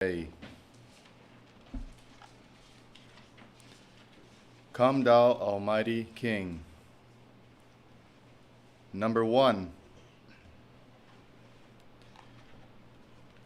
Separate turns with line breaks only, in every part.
Hey. Come thou Almighty King. Number 1.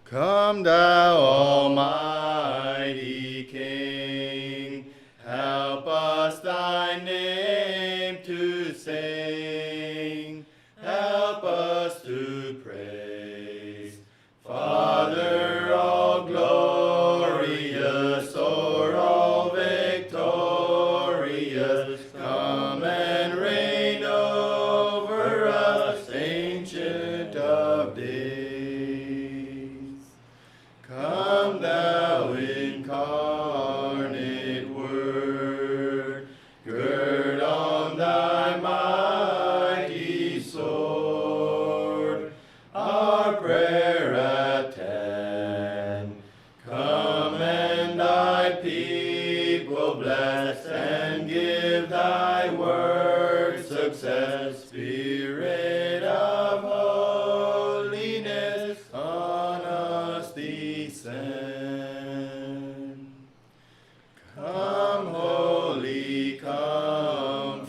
Come thou Almighty King, help us thy name to sing, help us to praise. Father, all glorious, o'er all victorious, come and reign over us, Ancient of Days. Come thou incarnate Word, gird on thy mighty sword, our prayer attend. Come and thy people bless, and give thy word success. Spirit of holiness, on us descend. Come, Holy Comforter,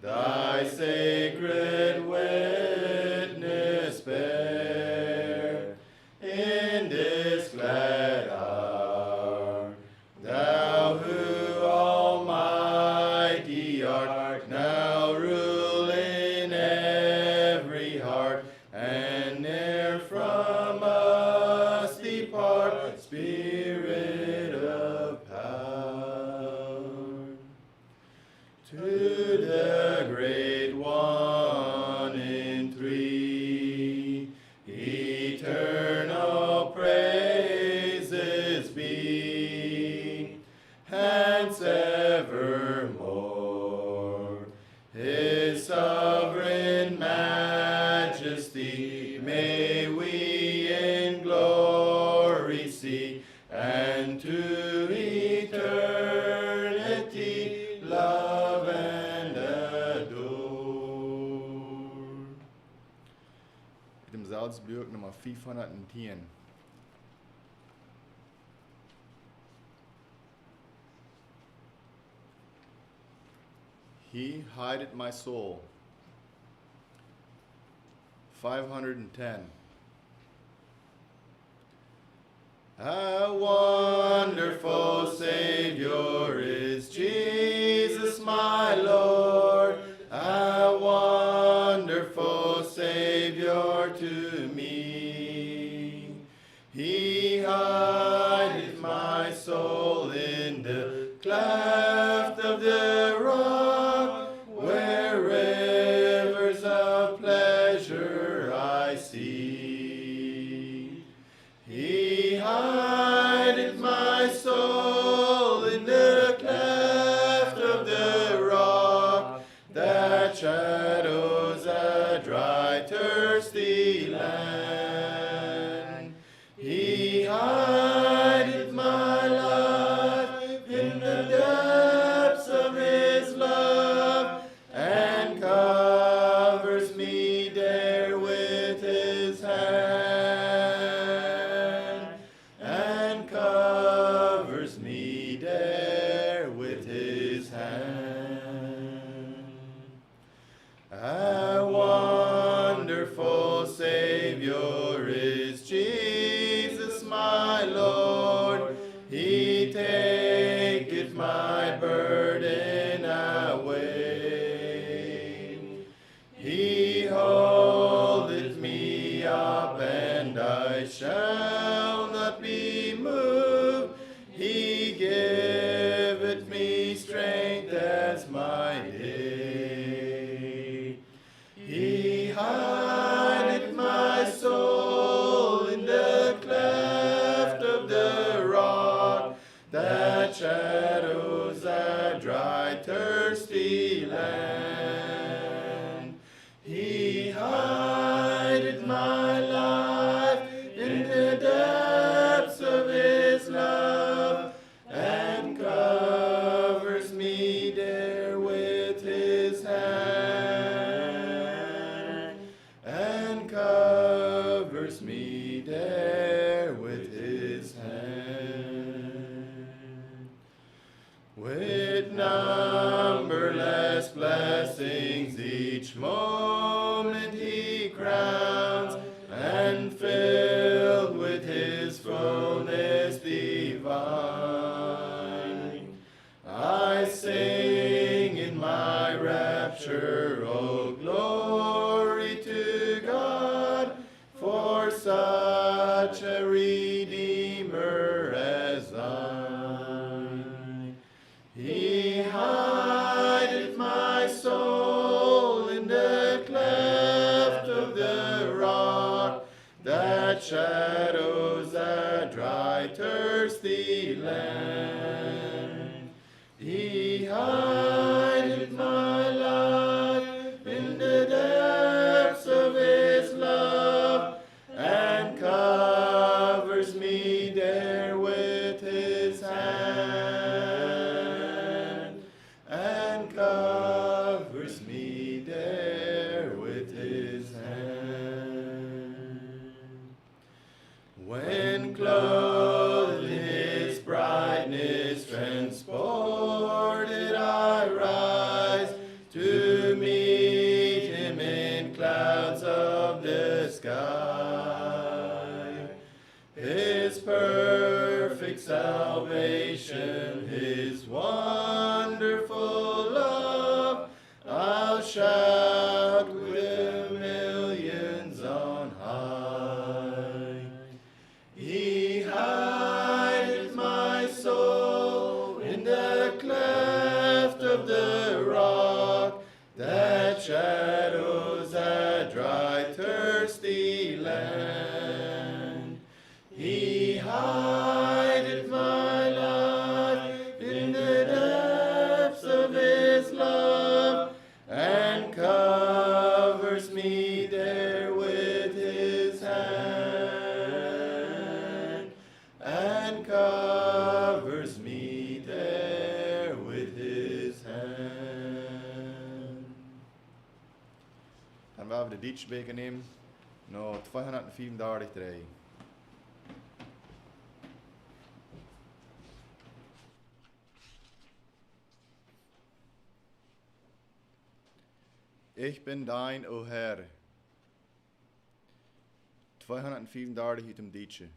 thy sacred witness bear in this glad hour. Thou who almighty art, now rule in every heart, and ne'er from us depart, Spirit of power. To the great one in three, eternal praises be, hence evermore. His sovereign majesty may we in glory see, and to eternity love and adore. Dem Salzburg Nummer 510. He hideth my soul. 510. A wonderful Savior is Jesus my Lord, a wonderful Savior to me. He hideth my soul in the cleft of the rock, where rivers of pleasure I see. He hideth my soul in the cleft of the rock, that shadows a dry, thirsty land. He hideth my life in the depths of his love, and covers me there with his hand, and covers me there with his hand. A wonderful Savior is Jesus my Lord, he taketh my burden away. He holdeth me up, and I shall not be moved. He giveth me strength as my day. He hideth my soul in the cleft of the rock, that shadows a dry, thirsty land. He hideth my life in the depths of his love, and covers me there with his hand, and covers me there that shadows that dry, thirsty land. He hideth my life in the depths of his love, and covers me there with his hand, and covers me there with his hand. When clothed in his brightness, transported I rise to meet him in clouds of the sky. His perfect salvation, his wonderful love, I'll shout with millions on high. He hideth my soul in the cleft of the rock, that shadows that dry, thirsty land. He hideth my life in the depths of his love, and covers me there with his hand, and covers me there with his hand. Dan gaan we de Dietsbeker nemen, nog 234. Ich bin dein, o Herr. 234 uit dem Dietsche.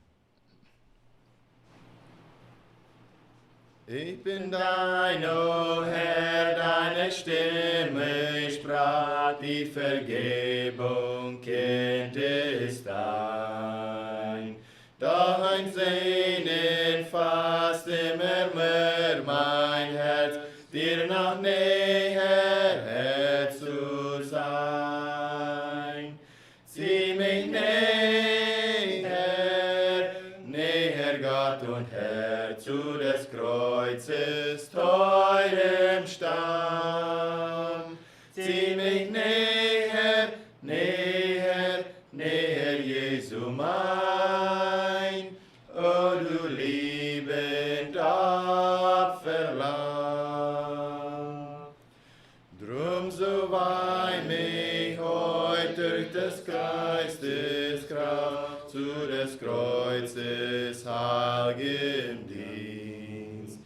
Ich bin dein, o Herr, deine Stimme sprach, die Vergebung kennt ist dein. Dein Sehnen fasst immer mehr mein Herz, dir noch näher zu sein. Zieh mich näher, näher Gott und Herr, zu des Kreuzes teurem Stamm. Zieh mich näher, näher, näher, Jesu mein, o du liebend Opferlamm. Drum so weih mich heut durch des Geistes Kraft zu des Kreuzes heiligem Dienst.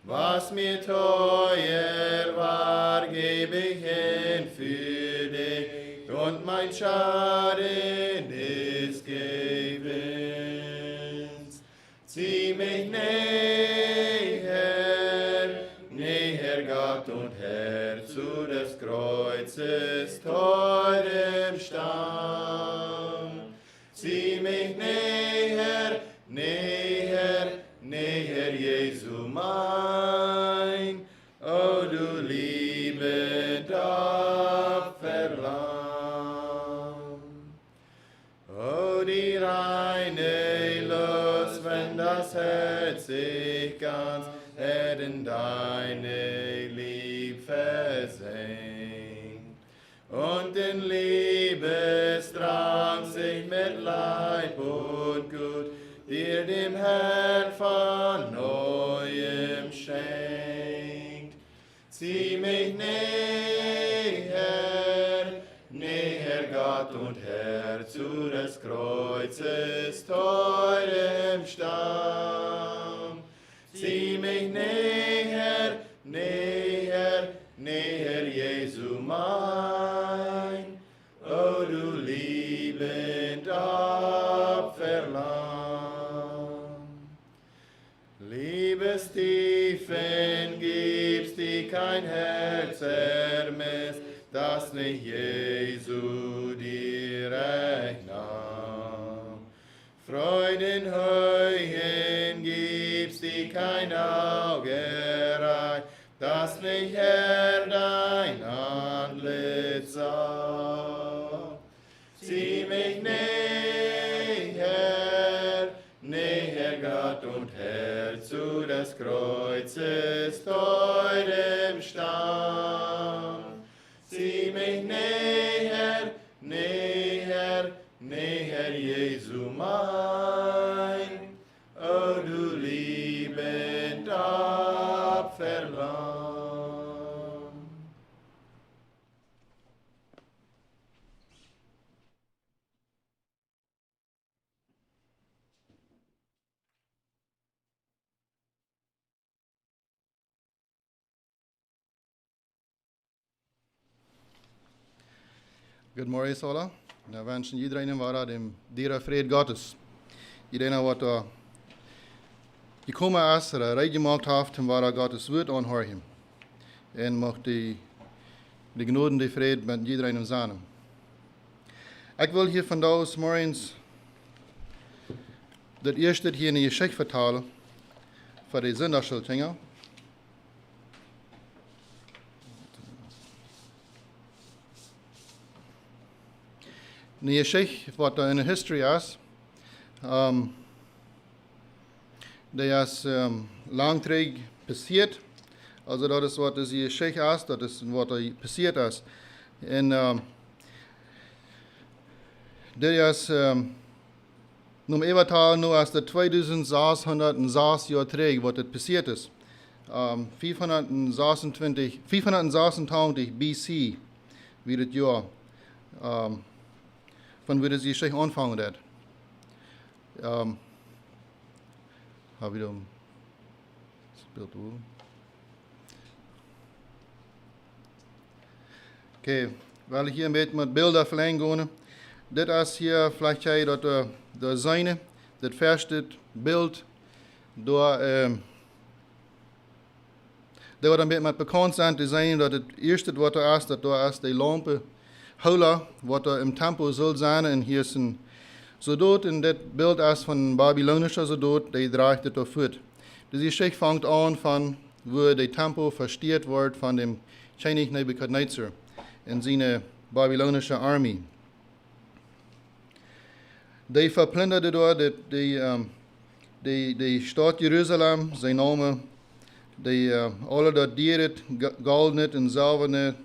Was mir teuer war, geb ich hin für dich, und mein Schaden ist Gewinst. Zieh mich näher, näher Gott und Herr, zu des Kreuzes teurem Stamm. Zieh mich näher, näher, näher, Jesu mein, o du liebend Opferlamm. O die reine Lust, wenn das Herz sich ganz in deine Lieb versenkt, und in Liebesdrang sich mit Leib und Gut dir dem Herrn von Neuem schenkt. Zieh mich näher, näher Gott und Herr, zu des Kreuzes teurem Stamm. Zieh mich näher, näher, näher, Jesu mein, o du liebend Opferlamm. Liebestiefen gibst, die kein Herz ermisst, das nicht Jesu dir recht nahm. Freudenhöhen gibst, die kein Auge reicht, das nicht Herr dein Antlitz sah. Zieh mich näher, Herr Jesu mein, o du liebend Opferlamm.
Good morning, Sola. We wensen iedereen waar dem dieren vrede Gottes. Iedereen wat gekomen is, reid gemaakt heeft, en waar Gottes woord aanhoren. En mag die genoden, die vrede met iedereen zijn. Ik wil hier vandaag morgens dat eerste hier in de geschichte vertalen voor de zondagsschuldigen. In de geschichte wat in de history is, die is langtrig passiert. Also dat is wat die geschichte is, dat is wat er passiert is. En dat is nu eventueel nu is dat 2606 jaar terug wat het passiert is. 526 BC wie het jaar van wie die geschichte aanvangen heeft. Heb je dan speelt hoe? Oké, wel hier een beetje met beelden verlengen gaan. Dit is hier vielleicht dat de zijne, dat eerste beeld door dat wordt een beetje met bekend zijn te zijn dat het eerste wat er is, dat door is de lampe hola, wat er im tempel zal zijn en hier is een soldaat en dit beeld is van een Babylonische soldaat, die draagt het op voet. Dus die geschichte vangt aan van waar de tempel versteerd wordt van dem König Nebukadnezar en zijn Babylonische armee. Die verplunderde door de stad Jeruzalem, zijn namen, alle dat dieren, goud en zilver,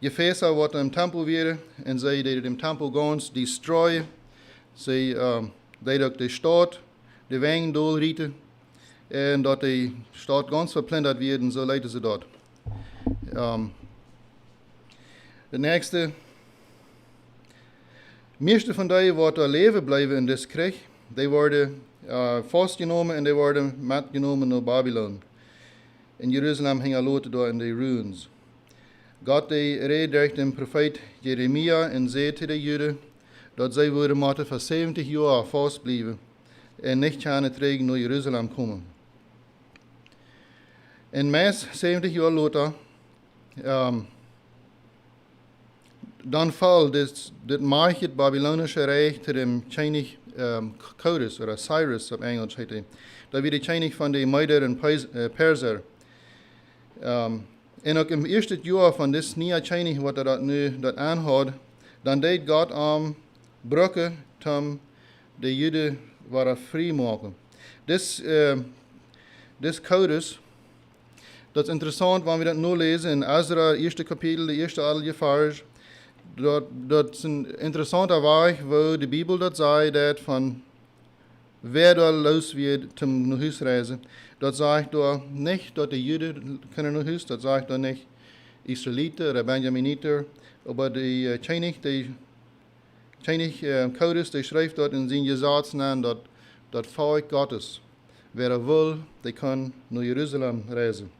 gefäße wat im tempel waren, en zij deden de tempel gans destroyen. Zij deden ook de stad, de wegen doorrieten, en dat de stad gans verplunderd werd, zo leiden ze dat. De nächste, meeste van die wat er leven blijven in deze krieg, die worden vastgenomen en die worden metgenomen naar Babylon. In Jeruzalem hingen loten door in de ruins. God reed durch den profeet Jeremia en zei te de Joden dat zij worden moeten voor 70 jaar vastblijven en niet kunnen terug naar Jeruzalem komen. En meest 70 jaar later, dan valt dit het Babylonische Rijk te dem König Cyrus, oder Cyrus op Engels heet hij. Dat weer de König van de Meder en Perser. En ook im eerste jaar van dit nieuwe König wat dat nu dat aanhoudt, dan deed God bruggen om de Joden waren vrij maken. Dit Cyrus, dat is interessant, wanneer we dat nu lezen in Ezra, eerste kapitel, de eerste alle vers. Dat is een interessante weg waar de Bijbel dat zei dat van wer daar los wird zum naar huis reizen. Dat zegt door niet dat de Joden kunnen naar huis, dat zegt door niet Israëlieten of Benjaminieten, maar de König Cyrus, die schrijft dat in zijn Gesetzen dat volk Gottes, wer wil, die kan naar Jeruzalem reizen.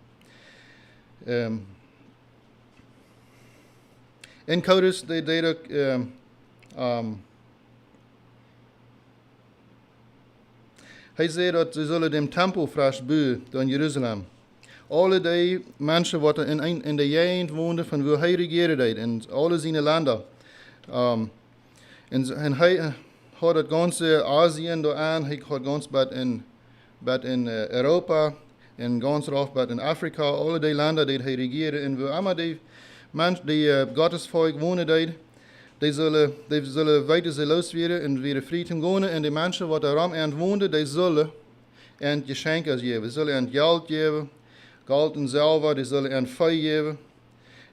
En Cyrus, die deed ook hij zei dat ze zullen dem tempel frisch bouwen in Jeruzalem. Alle die mensen wat in de gegend woonden van waar hij regeerde deed, in alle zijn landen. En hij had het ganze Azië door aan, hij had gans bed in Europa, en gans raaf bed in Afrika, alle die landen die hij regeerde, en waar allemaal die mensen die Gottesvolk wonen deed, die zullen weiter ze los werden en weer vrij te gaan. En de mensen wat er aan woonden, die zullen en geschenken geven. Ze zullen en geld geven, goud en zilver, die zullen en vee geven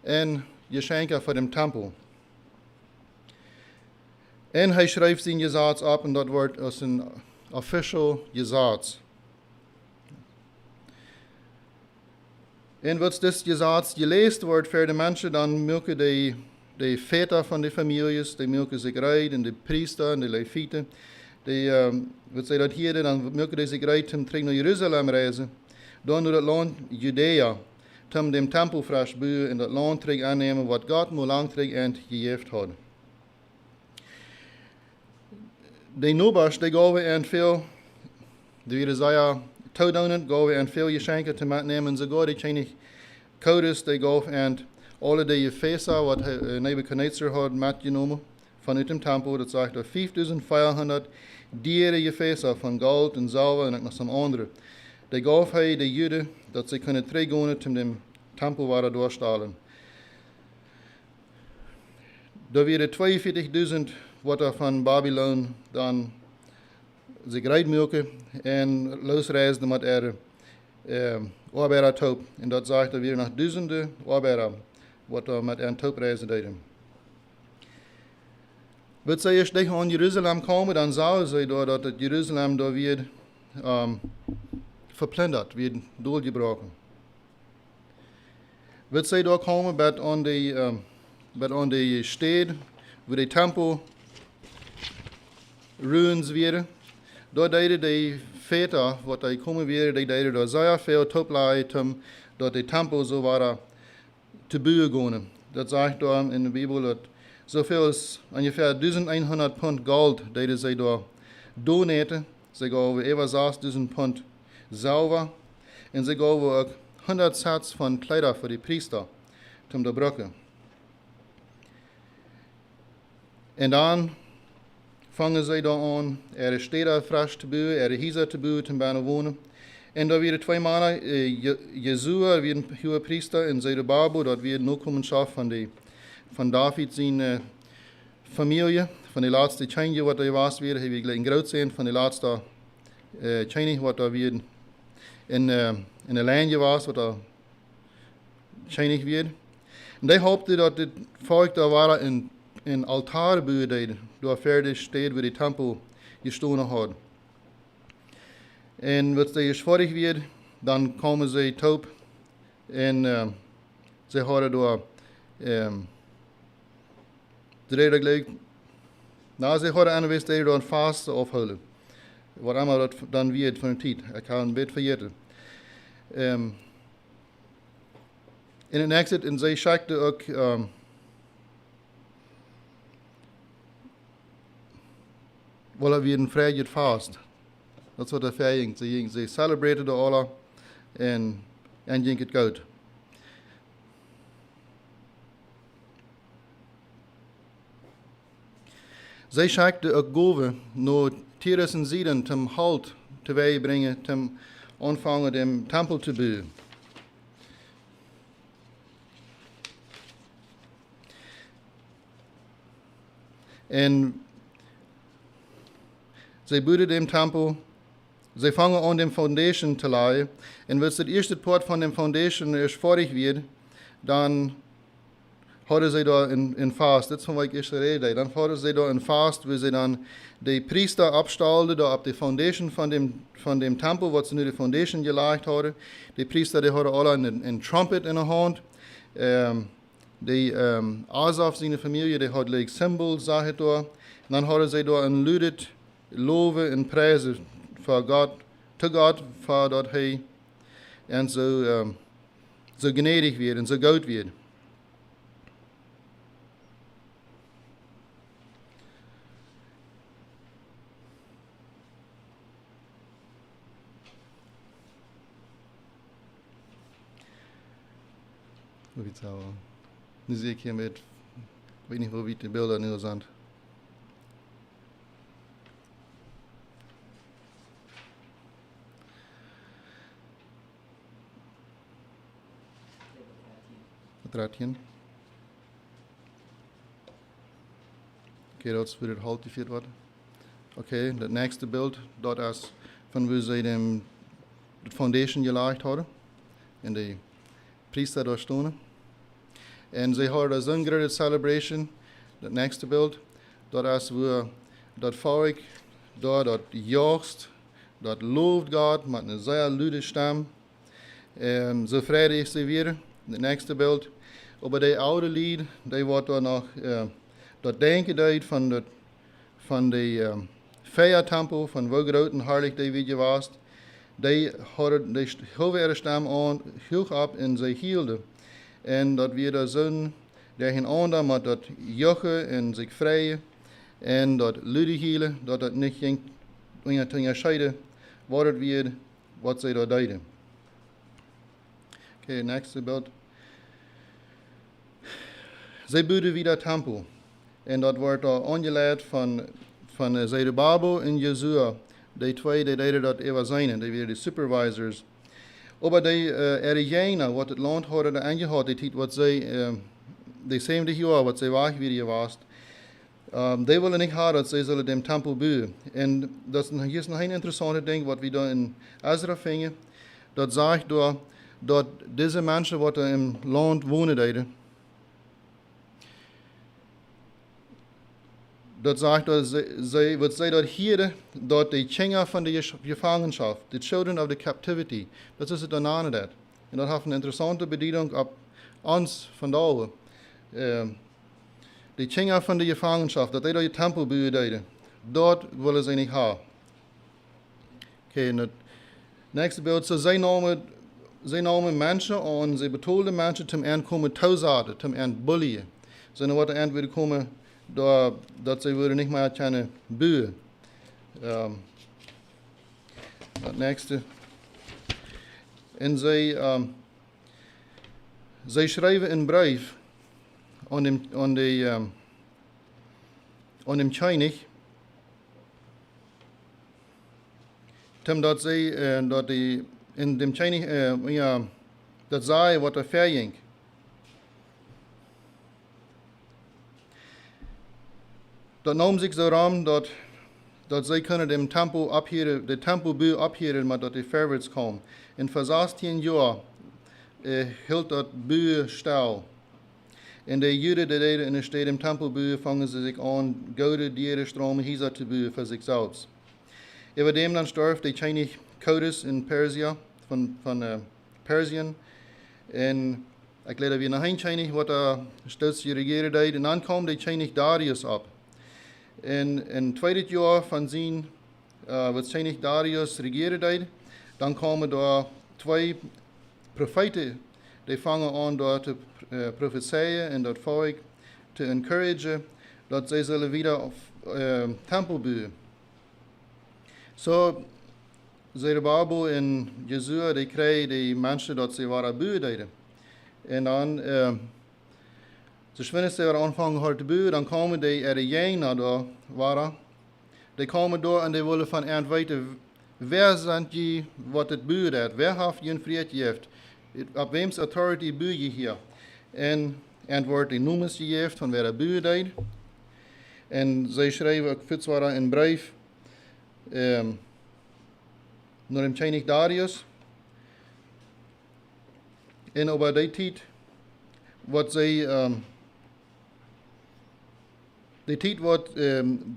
en geschenken voor de tempel. En hij schrijft zijn gezats op en dat wordt als een official gezats. En wat dit gezats gelezen wordt voor de mensen, dan melken de väter van de families, die melken zich rijden, en de priester en de levieten, wat zij dat hier, dan melken die zich rijden om terug naar Jeruzalem reizen. Dan door het land Judea, om dem tempel frisch bouwen en dat land terug aannemen wat God moet lang terug aan gegeven had. De nobers, die gaven aan veel, de Jezaja toedoen, gaven aan veel geschenken te metnemen, sogar die tjenig Kodes, die gaven aan alle die feesten wat Nebuchadnezzar had metgenomen vanuit dem tempel, dat zegt er 5400 dieren feesten van goud en zilver en nog some andere. Die gaf hij de Juden, dat ze kunnen teruggaan om dem tempel waren doorstalen. Daar werden 42.000 wat er van Babylon dan zich rijden en losreisden met arbeider top. En dat zegt er weer nog duizenden arbeider wat er met een topreizen deden. Wat zij eerst aan Jeruzalem komen, dan zouden zij door dat het Jeruzalem daar weer verplunderd, weer doorgebroken. Wat zij daar komen, bij aan de stad, waar de tempel ruins werden, daar deden de väter, wat die komen werden, die deden daar zeer veel toplaai, om dat de tempel zo waren te bouwen gaan. Dat zegt daar in de Bibel, dat zoveel als ongeveer 1100 pond gold deden zij daar doneren. Ze gaven over 6000 pond zilver en ze gaven ook 100 sets van kleider voor de priester, om te brukken. En dan vangen zij daar aan, steden frisch te bouwen, huizen te bouwen, om bijna wonen. En daar werden 2 mannen, Jesua, weer een hoge priester, en Zerubbabel, dat weer een nakomenschap van David zijn familie, van de laatste tjenge wat hij was weer, hij weer een groot zijn van de laatste tjenge wat er weer in een landje was, wat er tjenge weer. En die hoopten dat het volk daar waren een altaar bouwen deden, door verder steden waar de tempel gestolen had. En wat ze is vorig weer, dan komen ze top en ze hadden door ze hadden aanwezig dat door een vast afhouden. Wat allemaal dat dan weer van een tijd. Ik ga een beetje vergeten. En het next en zij schakte ook wel weer een vrijheid vast. Dat is wat de feiering. Ze celebrated de alle en ging het goed. Zij schakte ook goven naar Tyrus en Sidon om halt teweeg brengen, om aanvangen dem tempel te bouwen. En zij bouwden dem tempel, zij vangen aan dem foundation te leiden. En als het eerste part van dem foundation is vorig wird, dan hadden zij daar een vast, dat is van wat ik eerst gereden. Dan hadden zij daar een vast, waar ze dan de priester afstalden, daar op de foundation van dem tempel, wat ze nu de foundation gelegd hadden. De priester die hadden alle een trumpet in de hand. Asaf, zijn familie, die had like symbols, zag het daar. Dan hadden zij daar een ludet loven en prijzen voor God, te God, voor dat hij en zo gnädig wird en zo goed wird. Nu zie ik hier met, ik weet niet hoe de beelden nu zijn. Het raadje. Oké, dat wordt het halt gevierd worden. Oké, het nächste beeld, dat is van waar ze de foundation gelegd hadden. En de priester daar stonden. En ze hadden zo'n grote celebration, dat nächste beeld. dat als we dat volk daar dat jaagst, dat looft God met een zeer luide stem. Zo vrede is ze weer, het nächste beeld. Aber die oude lied, die wordt dan nog, dat denken deed van de feiertempel, van wo groot en heilig die wie was. Die hadden de hoge stem aan, hoog op en ze hielden. En dat we daar zo'n, der geen ander met dat jochen en zich vrijen. En dat luide hielen, dat het niet ging onderscheiden wat het weer, wat ze daar deden. Oké, nächste beeld. Zij bouwden weer dat tempel. En dat wordt daar aangeleid van Zerubbabel en Jozua. Die twee die deden dat even zijn, die waren de supervisors. Maar die Eregena, wat het land hadden aangehad, die tijd wat zij, die 70 jaar wat zij weg weer was, die willen niet hebben dat zij zullen dem tempel bouwen. En dat is hier is nog een interessante ding wat we daar in Ezra vingen. Dat zegt door dat deze mensen wat er im land wonen deden, dat zegt dat zij, wat zij dat hier, dat de Kinder van de Gevangenschap, de children of the captivity, dat is het daarna dat. En dat heeft een interessante bediening op ons vandaag. De Kinder van de Gevangenschap, dat die dat je tempel bouwen deden, dat willen ze niet hebben. Oké, en het nächste beeld, so zij namen mensen aan, zij betaalden mensen om aan komen toezaten, om aan bullien. Ze wat er aan willen komen, dat ze willen niet meer kunnen bouwen. Het nächste. En zij schrijven een brief aan dem König, dat zij dat die in dem König dat zei wat er verging. Dat nam zich zo ram dat zij kunnen dem tempel abheren, de tempelbouw abheren, maar dat die verwaarts kwam. En voor 16 jaar hield dat bouw stil. En de Juden die deden in de stad im tempelbouw vangen ze zich aan, gouden dieren stromen hier te bouwen voor zichzelf. Über dem dan stierf de König Kodes in Persia, van Persien. En ik leerde weer naar een König wat steeds regieren deed. En dan kwam de König Darius op. En in het tweede jaar van zijn, wat König Darius regieren deed, dan kwamen daar twee profeten, die vangen aan daar te profetieën en dat volk te encouragen, dat zij zullen weer op tempel bouwen. So, Zerubbabel en Jozua, die kregen die mensen dat ze waren bouwen deden. En dan, wanneer ze aanvangen hadden te bouwen, dan kwamen die Eregena daar waren. Die kwamen daar en die willen van eind weten, wer zijn je wat het bouwen deed? Wer heeft je een vrede gegeven? Op wem's authority bouw je hier? En antwoord, die noemen ze gegeven van wer het bouwen deed. En zij schreven ook fietswaren een brief. Naar dem König Darius. En over die tijd, wat zij, die tijd wat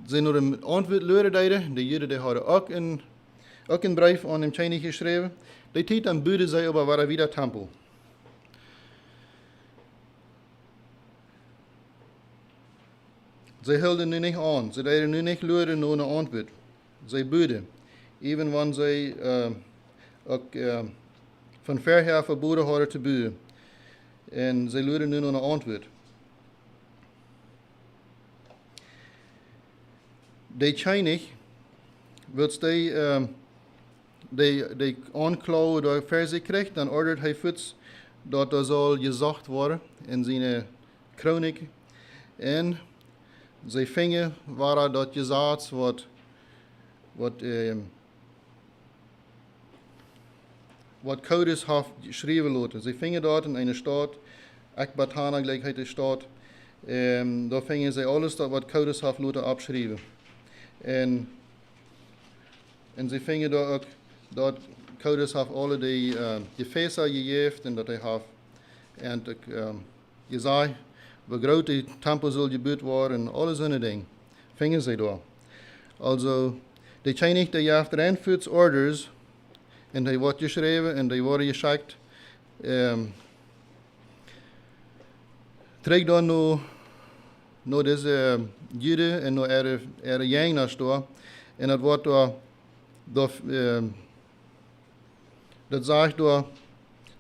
zij naar dem antwoord leren deden, de Juden die hadden ook een brief aan dem König geschreven. Die tijd dan bouwden zij over waar wieder tempel. Zij hielden nu niet aan, zij deden nu niet leren naar een antwoord. Zij bouwden. Even wanneer zij ook van ver her verboden hadden te bouwen. En zij leren nu naar een antwoord. De König, wat die aanklagen door voor zich krijgt, dan ordert hij voets dat er zal gezegd worden in zijn kroniek. En zij vingen waar dat gezegd wat Kodes heeft geschreven laten. Zij vingen dort in een stad, Ekbatana gelijk heet de stad, daar vingen zij alles dat wat Kodes heeft laten abschrijven. En zij vingen daar ook dat Kodes heeft alle die gefeesten gegeven en dat hij heeft en gezegd, hoe groot die tempel zal gebouwd worden en alle zo'n dingen. vingen ze daar. Also, die zijn niet de after Enfuts orders, en die wordt geschreven en die worden geschickt. Terug dan naar deze Juden en naar jengers daar. En dat wordt dat zegt daar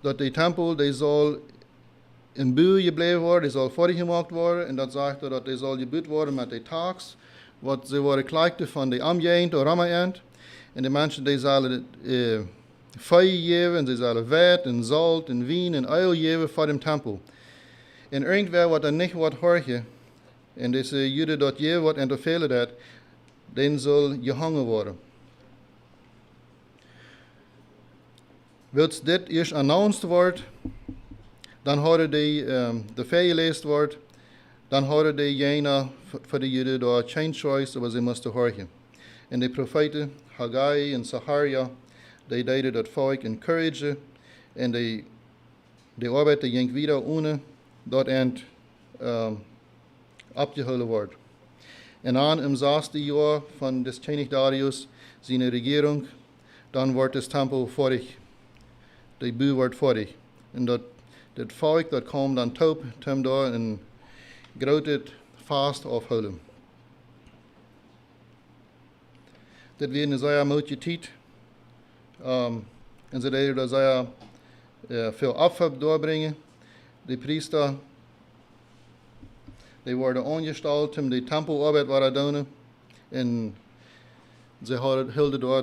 dat de tempel die zal in buur gebleven worden, die zal voortgemaakt worden. En dat zegt dat die zal gebouwd worden met de taaks. Wat ze worden gelijkt van de amjeend of rammeend. En de mensen die zullen vee geven, en ze zullen wet en zout en wien en oil geven voor de tempel. En irgendwer wat er niet wordt horen, en deze Juden dat geven wordt en te velen dat, den zal gehangen worden. Als dit eerst announced wordt, dan houden de vee gelezen wordt, dan houden de jena voor de Juden daar geen choice, wat ze moesten horen. En de profeten, Haggai en Zacharia, die deden dat volk encouragen, en de arbeid die ging weer ohne dat eind abgehouden wordt. En aan im 6e jaar van des König Darius zijn regering, dan wordt het tempel fertig. De buur wordt fertig. En dat volk dat komt dan top, tem daar en groot vast afhouden. Dat weer een zeer mooie tijd. En ze deden dat zeer veel afval doorbrengen. De priester, die worden aangesteld om de tempelarbeid te doen. En ze hielden door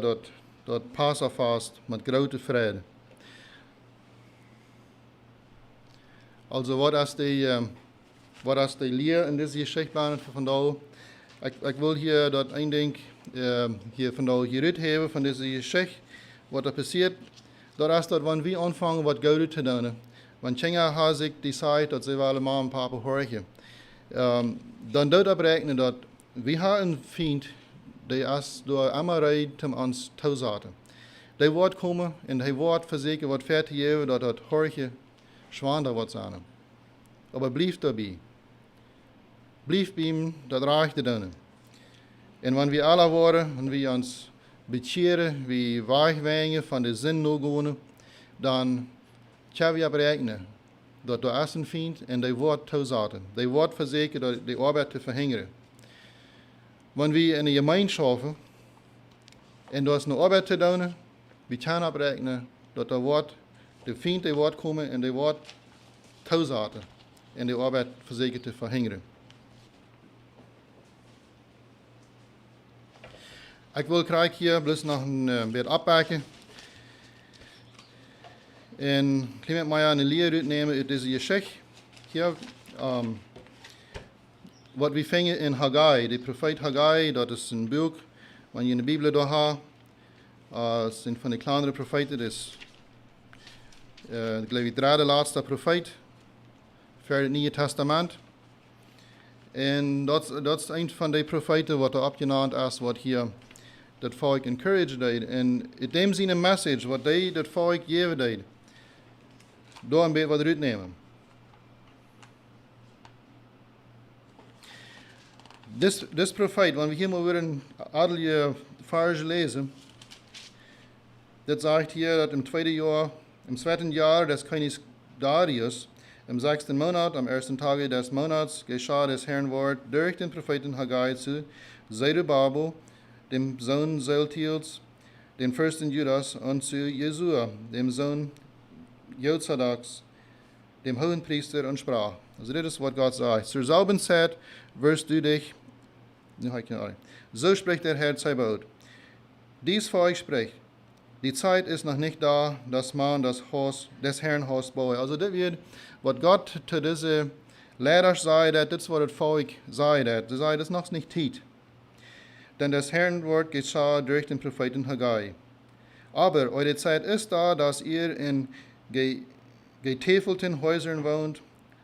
dat Passafast met grote vrede. Also wat is de leer in deze geschichte van vandaag? Ik wil hier dat een ding hier vandaag geredet hebben van deze geschichte. Wat er passiert, dat is dat wanneer we aanvangen wat Goud te doen. Want Chinga had zich decide dat ze wel mama en papa horen. Dan doet dat berekenen dat we hebben een vriend die is door Amarij om ons te zetten. Die wordt komen en hij wordt verzekerd wat fertig geven dat het hoortje zwaarder wordt zijn. Maar blijf daarbij. Blijf bij hem dat recht te doen. En wanneer we alle worden, en we ons bekeren, we wegwengen van de zin no dan kunnen we berekenen dat er is een vriend en die wordt toezaten. Die wordt verzekerd dat de arbeid te verhinderen. Wanneer we in een gemeenschap en er is een arbeid te doen, we kunnen berekenen dat de vriend die wordt komen en die wordt toezaten en de arbeid verzekerd te verhinderen. Ik wil graag hier bloos nog een beetje afpakken. En ik ga met mij een leer uitnemen uit deze geschichte. Hier, wat we vingen in Haggai, de profeet Haggai, dat is een boek, wat je in de Bijbel daar hebt. Zijn van de kleinere profeten, dus ik geloof de derde laatste profeet voor het Nieuwe Testament. En dat is een van de profeten wat er opgenaamd is, wat hier dat volk encouraged deed. En in dem zijn een message, wat hij dat volk geven deed. Door een beetje wat eruit nemen. Dit profeet, wanneer we hier maar weer een adelige verse lezen, dat zegt hier dat im zweiten jaar des Königs Darius, im 6. Monat, am 1. Tage des Monats, geschah des Herrn Wort durch den Propheten Haggai zu Zerubbabel, dem Sohn Sealtiels, dem Fürsten Judas, und zu Jesua, dem Sohn Jozadaks, dem Hohenpriester, und sprach. Also das ist, was Gott sagt. Zur selben Zeit wirst du dich, so spricht der Herr Zebaoth. Dies Volk spricht, die Zeit ist noch nicht da, dass man das Haus des Herrn Haus baue. Also das wird, was Gott zu diese Lehrer sagt, das ist, was das Volk sagt. Das sagt, das ist noch nicht Zeit. Denn das Herrn Wort geschah durch den Propheten Haggai. Aber eure Zeit ist da, dass ihr in getäfelten Häusern wohnt,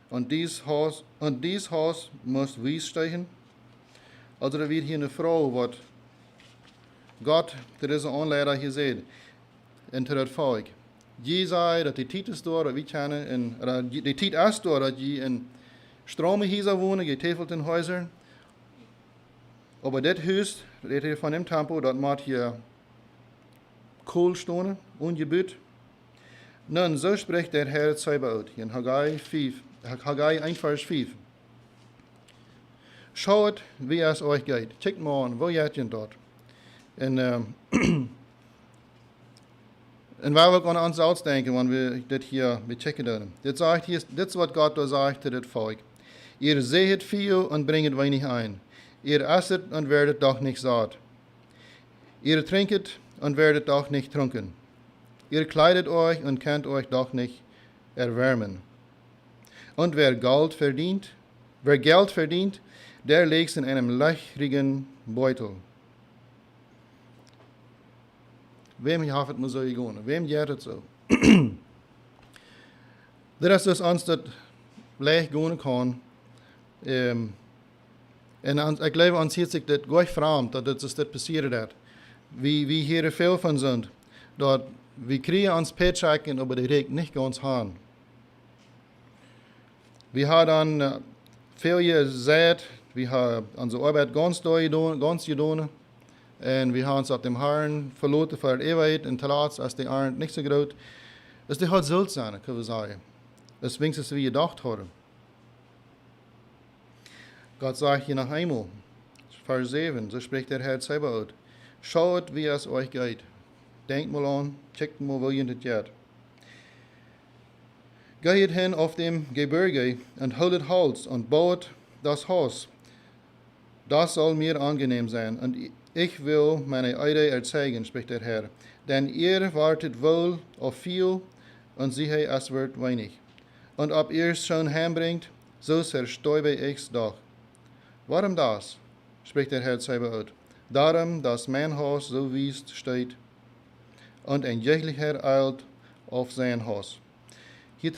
und dies Haus muss wies stehen. Also da wird hier eine Frau, was Gott zu dieser Anlehrer hier sieht, in das Volk. Je zei dat die tijd is door, dat we kennen, en die tijd is door dat je in strome huizen wonen, getäfelten Häusern. Aber das Haus, das hier von dem Tempel, das macht hier Kohlstone, ungebüht. Nun, so spricht der Herr Zebaoth in Haggai 1, Vers 5. Schaut, wie es euch geht. Checkt mal an, wo seid ihr dort? Und, und waar we aan ons uitdenken, wanneer we dit hier bechecken doen. Dit is wat God da sagt zu dit Volk. Ihr sehet viel und bringet wenig ein. Ihr esset und werdet doch nicht satt. Ihr trinket und werdet doch nicht trunken. Ihr kleidet euch und könnt euch doch nicht erwärmen. Und wer Geld verdient, der legt es in einem löchrigen Beutel. Wem heeft het maar zo gegaan? Wem gaat het zo? Dat is dus ons dat leicht gaan kan. En ik geloof ons hier zich dat goed vreemd dat dit passiert dat. We hier veel van zijn. Dat we krijgen ons paychecken, aber die reikt niet ganz aan. We hebben dan veel gezegd, we hebben onze arbeid ganz gedaan. En we hebben ons op dem Herrn verloten voor de eeuwigheid en te laat, als die Arend niet zo groot. Dus die had zult zijn, kunnen we zeggen. Dat is wenigstens wie je gedacht hadden. Gott sagt hier noch einmal, Vers 7, so spricht der Herr Zebaoth. Schaut, wie es euch geht. Denkt mal an, checkt mal, wo ihr das geht. Geht hin auf dem Gebirge und haltet Holz und baut das Haus. Das soll mir angenehm sein, und ich will meine Eide erzeugen, spricht der Herr. Denn ihr wartet wohl auf viel, und siehe, es wird wenig. Und ob ihr es schon heimbringt, so zerstäube ich's doch. Warum das? Spricht der Herr Zebaoth. Darum, dass mein Haus so wüst steht, und ein jeglicher eilt auf sein Haus. Hier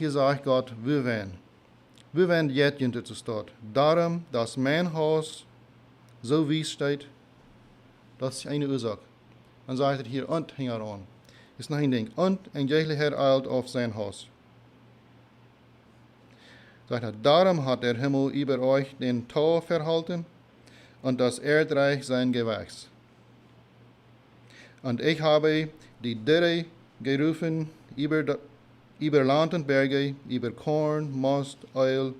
sagt Gott, wir werden jetzt hinter zu stehen. Darum, dass mein Haus so wüst steht, das ist eine Ursache. Dann sagt er hier, und hängt an. Ist noch ein Ding. Und ein jeglicher eilt auf sein Haus. Sagt er, darum hat der Himmel über euch den Tau verhalten und das Erdreich sein Gewächs. Und ich habe die Dürre gerufen über Land und Berge, über Korn, Most, Öl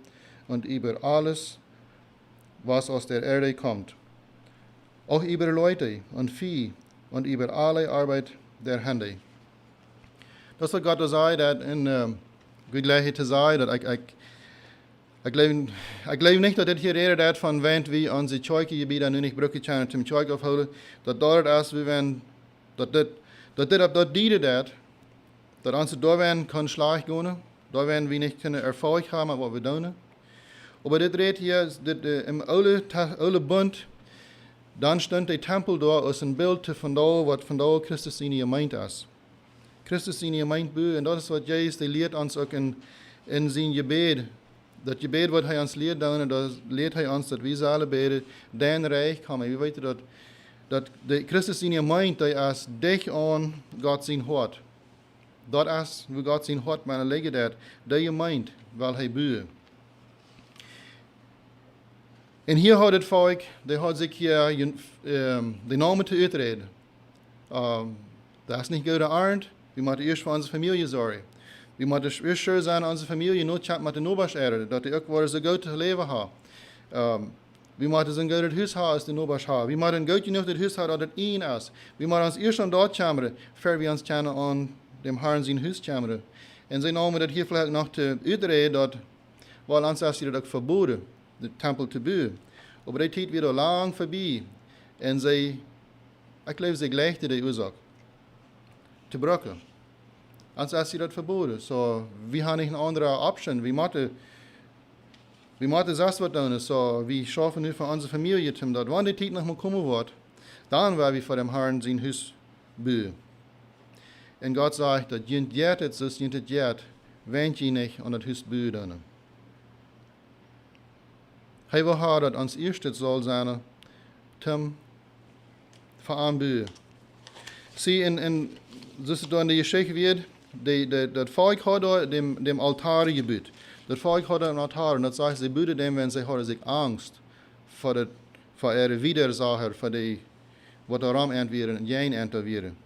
und über alles, was aus der Erde kommt. Auch über Leute und Vieh und über alle Arbeit der Hände. Das hat Gott gesagt, dass ich gleich zu sagen, dass ich glaube nicht, dass das hier redet von, wenn wir unsere Zeuggebiete nu nicht brücken können, zum Zeug aufholen, dass dort ist, dass das dienen dat, dass uns da werden kann schlecht gehen, da werden wir nicht können Erfolg haben, was wir tun. Aber das redet hier, im Olle Bund, dann stand der Tempel da als ein Bild von da, was von da Christus in ihr meint ist. Christus in ihr meint, und das ist, was Jesus, der lehrt uns auch in sein Gebet. Das Gebet, was er uns lehrt, das lehrt er uns, dass wir alle beten, dein Reich kommen. Wir wissen, dass Christus in ihr meint, dass ist dich an Gott sein Hort. Das ist, wo Gott sein Hort meine lege dat, der ihr meint, weil er bühe. Und hier hat das Volk, der hat sich hier den Namen zu uitreden. Das ist nicht guter Arnd, wir müssen erst für unsere Familie sorgen. Wir müssen erst schön sein, unsere Familie nur chat mit den Nobasch-Erde, dass die auch so gut leben haben. Wir müssen so ein gutes Haus haben, als die Nobasch haben. Wir müssen gut genug das Haus haben, dass das ihn ist. Wir müssen uns erst an dort kämmern, bevor wir uns an dem Herrn sein Haus kämmern. Und sie nahmen das hier vielleicht noch zu uitreden, weil uns ist das auch verboten, den Tempel zu bauen. Aber die Zeit wieder lang vorbei. Und ich glaube, sie gleichte die Ursache. Zu brücken. Uns ist das verboten. So, wir haben nicht eine andere Option. Wir müssen das was tun. So, wir schaffen nur für unsere Familie, dass wenn die Zeit noch mal kommen wird, dann werden wir vor dem Herrn sein Haus bauen. Und Gott sagt, dass jent jetzt so jent jetzt, wenn ihr nicht an das Haus bauen. Hij wil haar dat ons eerste zal zijn, Tim, verarmen. Zie, en zoals het in de Geschichte wird, dat volk had dem Altar gebuut. Dat volk had een altaar, en dat zegt, ze buiten dem, wenn sie hadden sich Angst vor voor ihre Widersacher, voor die, wat daarom entweren, geen entweren.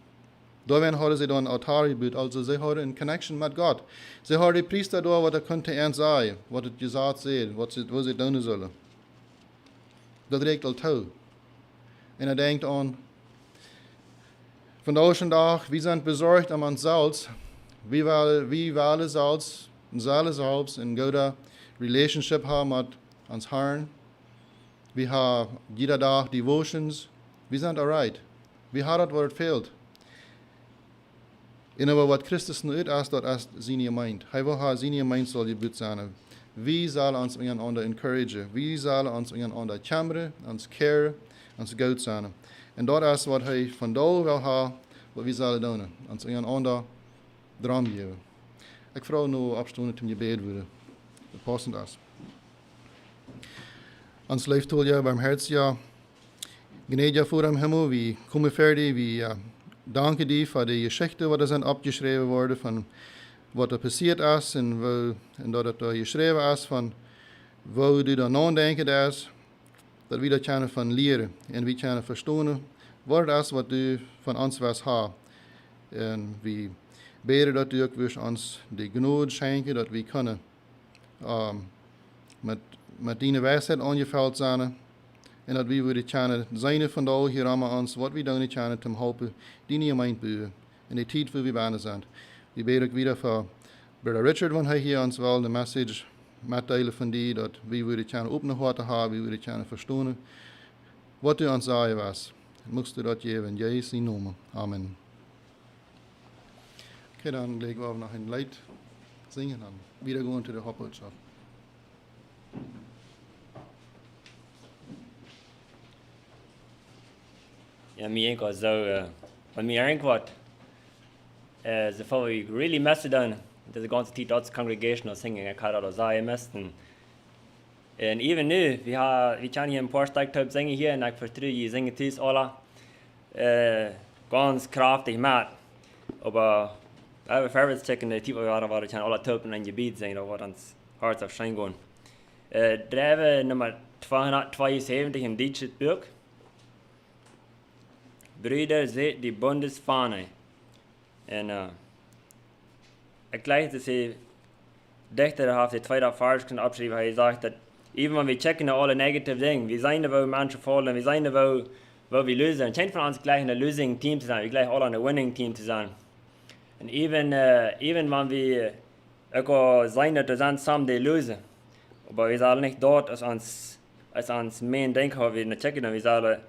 Daarin hadden ze dan altaar gebouwd, also ze hadden een connection met God. Ze hadden de priester daar wat konnte eens zeggen, wat het gezegd zei, wat ze doen zullen. Dat reikt al toe. En hij denkt aan, vandaag, we zijn bezorgd om ons zelfs, we willen zelfs een goede relationship hebben met ons Herrn. We hebben jeder dag devotions. We zijn alright. We hebben het wat het fehlt. En aber wat Christus nu is, dat is zijn mind. Hij wil haar zijn mind zal je goed zijn. We zullen ons einander encouragen. We zullen ons einander chamberen, ons care, ons goed zijn. En dat is wat hij vandaag wil hebben, wat we zullen doen. Ons einander droom geven. Ik vraag nu opstonden om je bed worden. Dat passend is. Ons leeft tot je barmherziger. Gnade voor hem Himmel, we komen verder, we danken die voor de geschichten wat er zijn opgeschreven worden van wat er passiert is en dat het er geschreven is van waar du dan nadenken is, dat we dat kunnen van leren en we kunnen verstaan wat het is wat du van ons was hebt. En we bidden dat u ook weer ons de genade schenken dat we kunnen met die wijsheid aangevuld zijn. En dat we willen kunnen zijn vandaag hier aan ons, wat we doen kunnen te helpen, die niet gemeente bouwen. In de tijd waar we bijna zijn. We bidden ook weer voor Brother Richard, want hij hier ons wel de message meedelen van die, dat we willen kunnen op nog wat te hebben, we willen kunnen verstaan wat u ons zeggen was. Moest u dat geven in Jezus naam. Amen. Okay, dan legen we nog een lied zingen dan. Wieder going to the Hauptbotschaft.
Ja, me enkel zo, van me eigenlijk wat, so far we really messed it down. There's a ganze tijd als congregational singing, ik had dat al mesten. En even nu, we kunnen hier een paar stukjes zingen hier, en ik vertrouw je zingen thuis alle, ganz krachtig met. Aber we hebben verder checken, de type waar we kunnen alle topen in je beat zingen, dat wordt ons hart auf schijn gaan. Drijven nummer 272 in Duits het boek. Brüder, seht die Bundesfahne. En ik lijkt dat ze dichter heeft de tweede vers kunnen opschrijven. Hij zegt dat even wenn we checken naar alle negatieve dingen, we zijn er wel mensen vallen, we zijn er wel we losen. Het schijnt van ons gleich een losing team te zijn, we gleich alle een winning team te zijn. En even wenn we ook al zijn dat we zijn samen die losen. Maar we zullen niet dort als ons main denken hebben, we checken en we zullen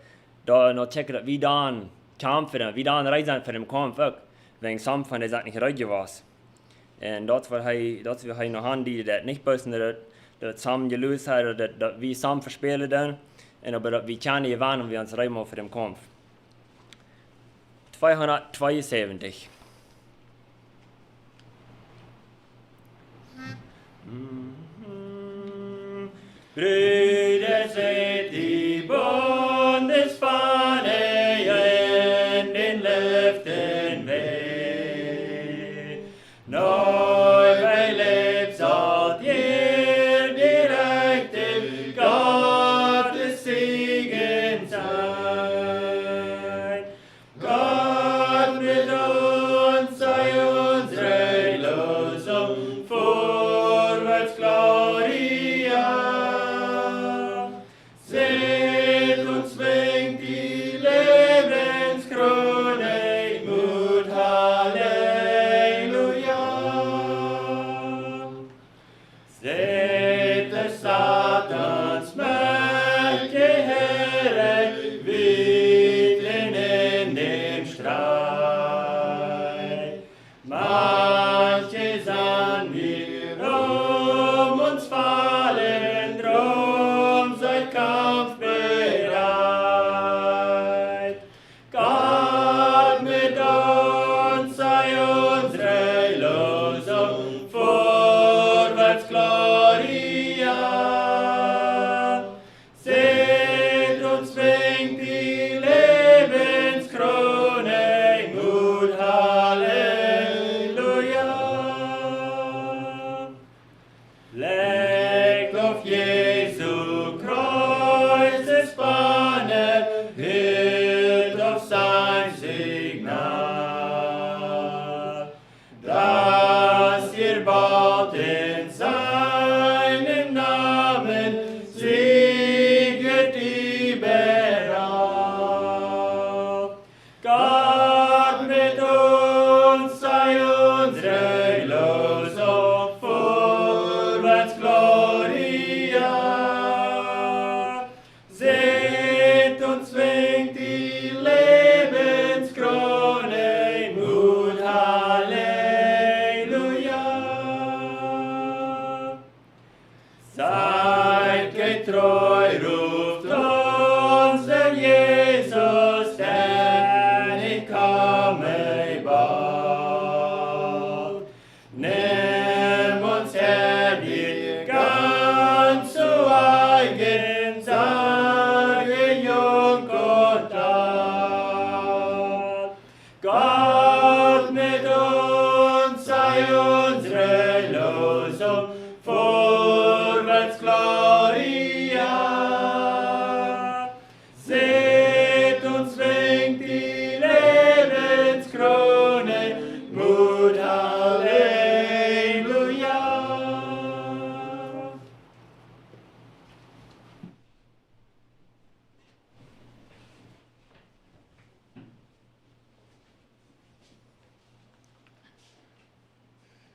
da nog checken dat wie dan kämpfen, wie dan reizen voor hem kampf ook. Wegen samen van die dat niet redden was. En dat wil hij nog aan die dat niet buiten dat samen gelost had, dat we samen verspelen dan. En dat we kunnen gewinnen, we ons rijden voor hem kampf. 272. Brüder, seht die Bundesfahne in den Lüften wehen. Neu belebt sollt ihr die Rechte Gottes Segen sein. Gott mit uns sei unsere Losung, vorwärts Gloria. Seht uns weh.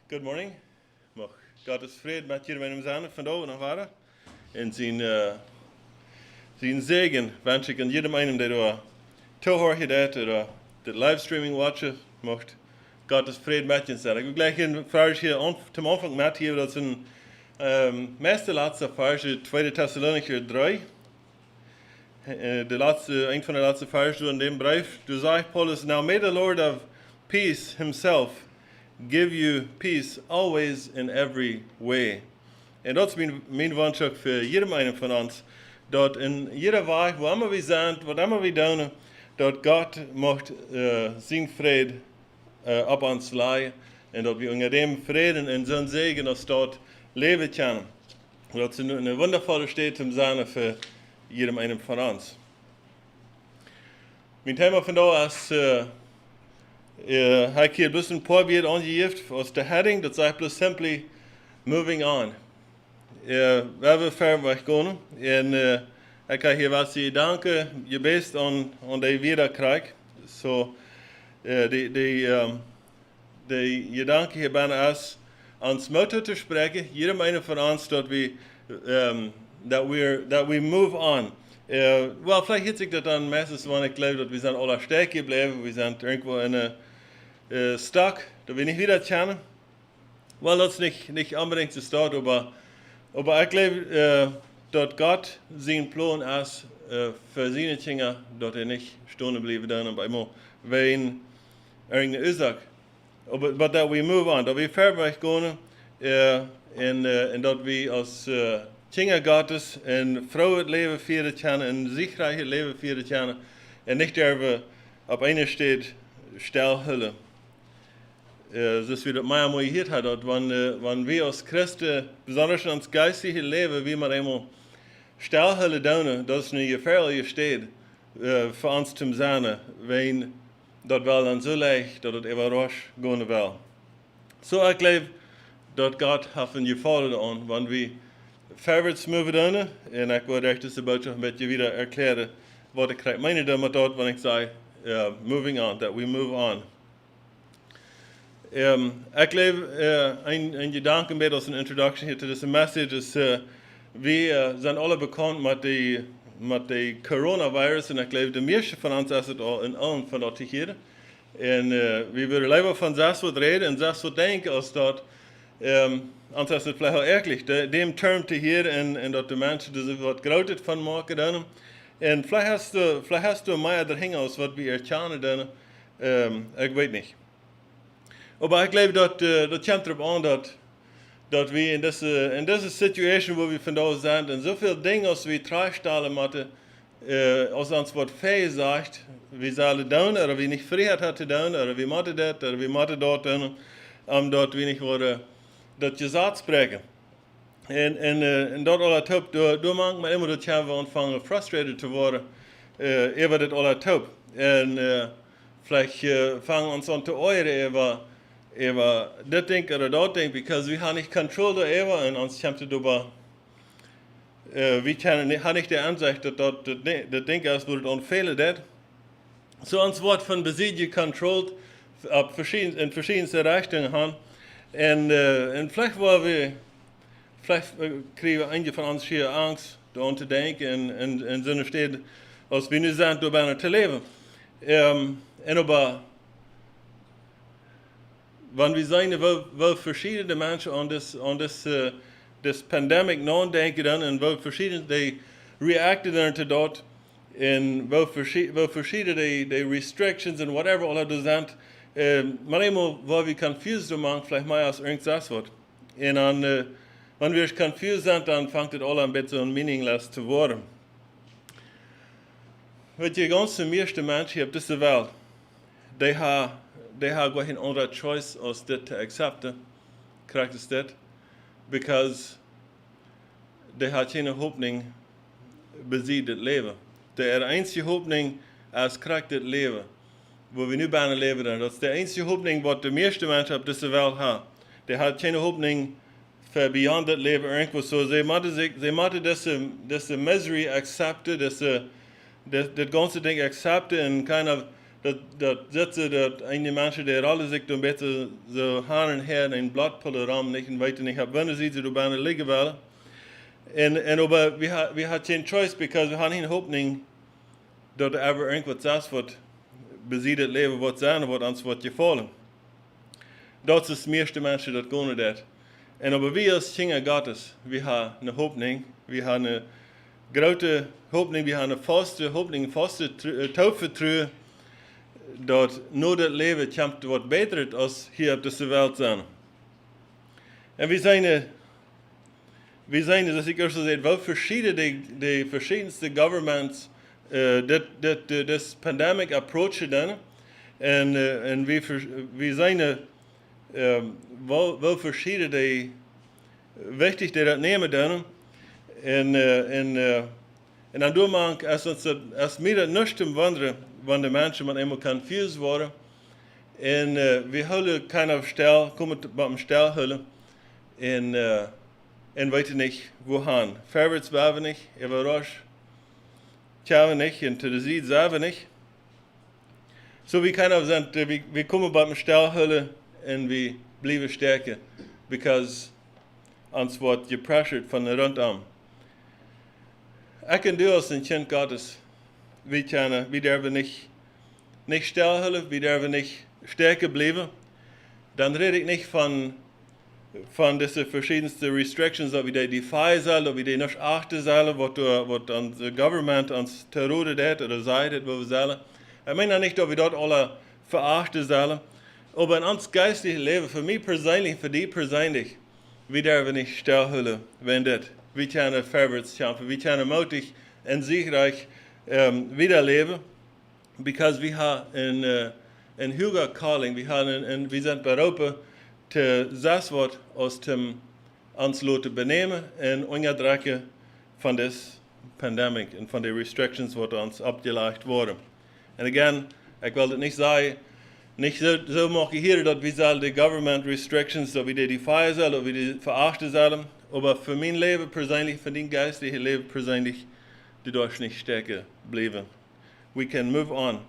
Good morning. Mag Gottes vrede met jullie meinem zijn vandaag nog waren. En zijn zegen wens ik aan jedem einen, der da toehoort dat, der dat livestreaming watchen mocht. Gottes vrede met je zijn. Ik wil gleich een vers hier zum Anfang met hier, dat is een meeste laatste vers, 2 Thessalonicher 3. Een van de laatste versen in dem brief. Du sagt Paulus, now may the Lord of peace himself give you peace always in every way. En dat is mijn wens ook voor iedereen einen van ons. Dat in jeder Weg, wo immer wir sind, wat immer wir doen, dat Gott mocht zijn vrede op ons leiden. En dat we onder dem vrede en zijn zegen als dort leven kunnen. Dat is een wondervolle staat im Sinne für jedem einen von uns. Mein Thema vandaag is, heb ik hier een bisschen probeert aangegeven als de heading, dat zegt plus simply moving on. We hebben ver weggaan en ik heb hier wat je danken, je best aan de wiederkrijg. So, de gedanke hier bijna is, ons motto te spreken, jedem einen von ons, dat we move on. Wel, vielleicht hitze ik dat dan meestens, wanneer ik geloof dat we zijn alle sterk gebleven, we zijn irgendwo in een stak, dat we niet wieder kennen. Wel, dat is niet unbedingt de stad, aber ik geloof dat God zijn plan is voor zijn dingen, dat niet stonden blijven doen, maar eenmaal wegen irgendeine Ursache. Aber dat we move on, dat we verder gaan en dat we als Kinder Gottes en vrouwen leven vieren kunnen en sicherheid leven vieren kunnen en niet er we op een steed stilhullen. Zoals we dat maar mooi hier hadden, dat wanneer we als Christen, besonders in ons geistige leven, wie maar eenmaal stilhullen doen, dat is een gefährliche steed voor ons te zijn, wijn dat wel dan zo leicht, dat het even rasch gaan wil. Zo ik geloof dat God heeft een geforderd aan, wanneer we verder move doen, en ik wil echt een beetje een beetje weer erklären, wat ik krijg meine damit dort, wanneer ik zeg, moving on, that we move on. Ik geloof, een gedanke met als een introduction hier to this message is, we zijn alle bekend met de coronavirus, en ik geloof de meeste van ons is het al in allen van dat hier. En we willen liever van zelfs wat reden en zelfs wat denken als dat, anders is het vielleicht auch ärgerlich, dem term te hier en dat de mensen er wat groter van maken dan. En vielleicht hast du meer er hingen als wat we erkennen dan, ik weet niet. Maar ik geloof dat komt erop aan dat we in deze situation waar we vandaag zijn en zoveel dingen als we terugstellen moeten, als ons wat vijf zegt, we zullen doen, of we niet vrijheid hebben te doen, of we moeten dit, of we moeten dat doen, omdat we niet worden dat je zaad spreken. En dat alle top, door maakt me immer dat je aanvangen frustrated te worden, over dat alle top. En vielleicht fangen ons aan te oren over dit ding oder dat ding, because we hebben niet control daarover en ons komt het over, we hebben niet de aanzicht dat dat ding is, wordt onveilig dat. So ons wordt van bezit gecontroleerd in verschillende richtingen gaan. En vielleicht kriegen einige von uns hier Angst, daran zu denken en so eine steht, als wir nicht sind, da bijna te leven. En aber, wenn wir sehen, wo verschiedene Menschen an das Pandemic nachdenken dann, und wo verschiedene die reacten dann zu dort, und wo verschiedene die restrictions und whatever alle da sind, manchmal, wo wir confused sind, vielleicht mal als irgendwas wird. Und dann, wenn wir confused sind, dann fängt es alle ein bisschen meaningless zu werden. Weet je, ganz meeste Menschen hier auf dieser Welt, die haben keine andere choice als das zu akzeptieren. Krijgt es das? Because die haben keine Hoffnung, bezieht das Leben. Die einzige Hoffnung, als krijgt das Leben. Wo wir nu bijna leven, dat is de enige hoopning wat de meeste mensen op deze wereld hebben. Die hebben geen hoopning voor beyond het leven irgendwo. So, ze moeten deze misery accepten, dit ganze ding accepten en kind of dat sitzen, dat einige Menschen, die alle sich ein bisschen so Haaren her in ein Blattpullerraum nicht und weiter nicht haben, wenn sie so da liegen wollen. Und aber wir haben keine Choice, because wir haben keine Hoffnung, dass ever irgendwas das wird, besiedelt Leben wird sein, wird uns wird gefallen. Das ist das meiste Menschen, das gar nicht das. Und aber wir als Kinder Gottes, wir haben eine Hoffnung, wir haben eine große Hoffnung, wir haben eine feste Hoffnung, eine feste Taufvertrauen, dass nur das Leben kommt, was besser ist, als hier auf dieser Welt sein. Und wir sind, das ich auch so sehe, weil die verschiedensten Governments das Pandemic approachen dann, und wir sind, weil verschiedene die wichtig die das nehmen dann, und dann tun wir, als mir das nicht im Wandern, wenn die Menschen man immer confused worden, und wir holen keiner auf Stell, kommen beim Stell holen, und weiter nicht, wohin. Vorwärts waren wir nicht, überrascht, schauen wir nicht, und zu der Seite sehen wir nicht. So wie keiner sind, wir kommen beim Stell holen, und wir bleiben stärker, because uns wird gepressured von der rundum. Ich und du als ein Kind Gottes, wir dürfen nicht stillhalten, wir dürfen nicht stärker bleiben. Dann rede ich nicht von diesen verschiedensten Restrictions, ob wir die feiern sollen, ob wir die nicht achten sollen, was unser Government uns terroriert hat oder sagt, wo wir sollen. Ich meine nicht, ob wir dort alle verachten sollen, aber in uns geistlichen Leben, für mich persönlich, für dich persönlich, wir dürfen nicht stillhalten, wenn das. Wir können vorwärts kämpfen, wir können mutig und siegreich wiederleben, because wir haben ein höherer Calling, wir sind berufen, das Wort aus dem uns Leute benehmen und unterdrücken von des Pandemic und von den Restrictions, die uns abgelegt wurden. Und again, ich will das nicht sagen, nicht so mache ich hier, dass wir die Government Restrictions, dass wir die feiern sollen, dass wir die verachten sollen, aber für mein Leben persönlich, für dein geistliches Leben persönlich, du darfst nicht stärker bleiben. We can move on.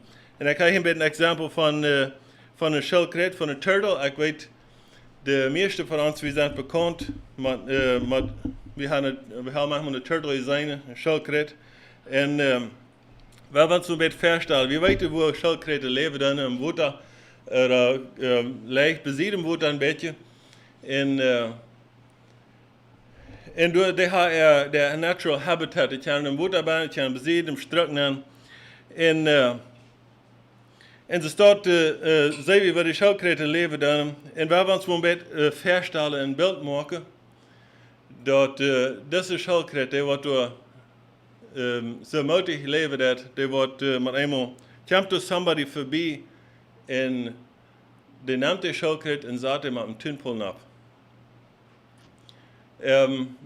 Und ich habe hier ein Beispiel von einer Schildkröte, von einer Turtle. Ich weiß, die meisten von uns, wir sind bekannt, wir haben manchmal eine Turtle gesehen, eine Schildkröte. Und wir wollen uns ein bisschen feststellen, wir wissen, wo Schildkröten leben, dann im Wasser, oder leicht besiedelt Wasser ein bisschen. Und die haben der natural habitat, die können im Wasser bauen, die können besiedeln, im Strucken. Und so staat sehen wir, waar die Schildkröten leben dann. Und wir wollen uns ein bisschen feststellen, ein Bild machen, dass diese Schildkröte, die wird so mutig leben, die wird mit einmal, kommt da somebody vorbei und die nimmt die Schildkröte und sagt ihm mit dem Tünpullen ab.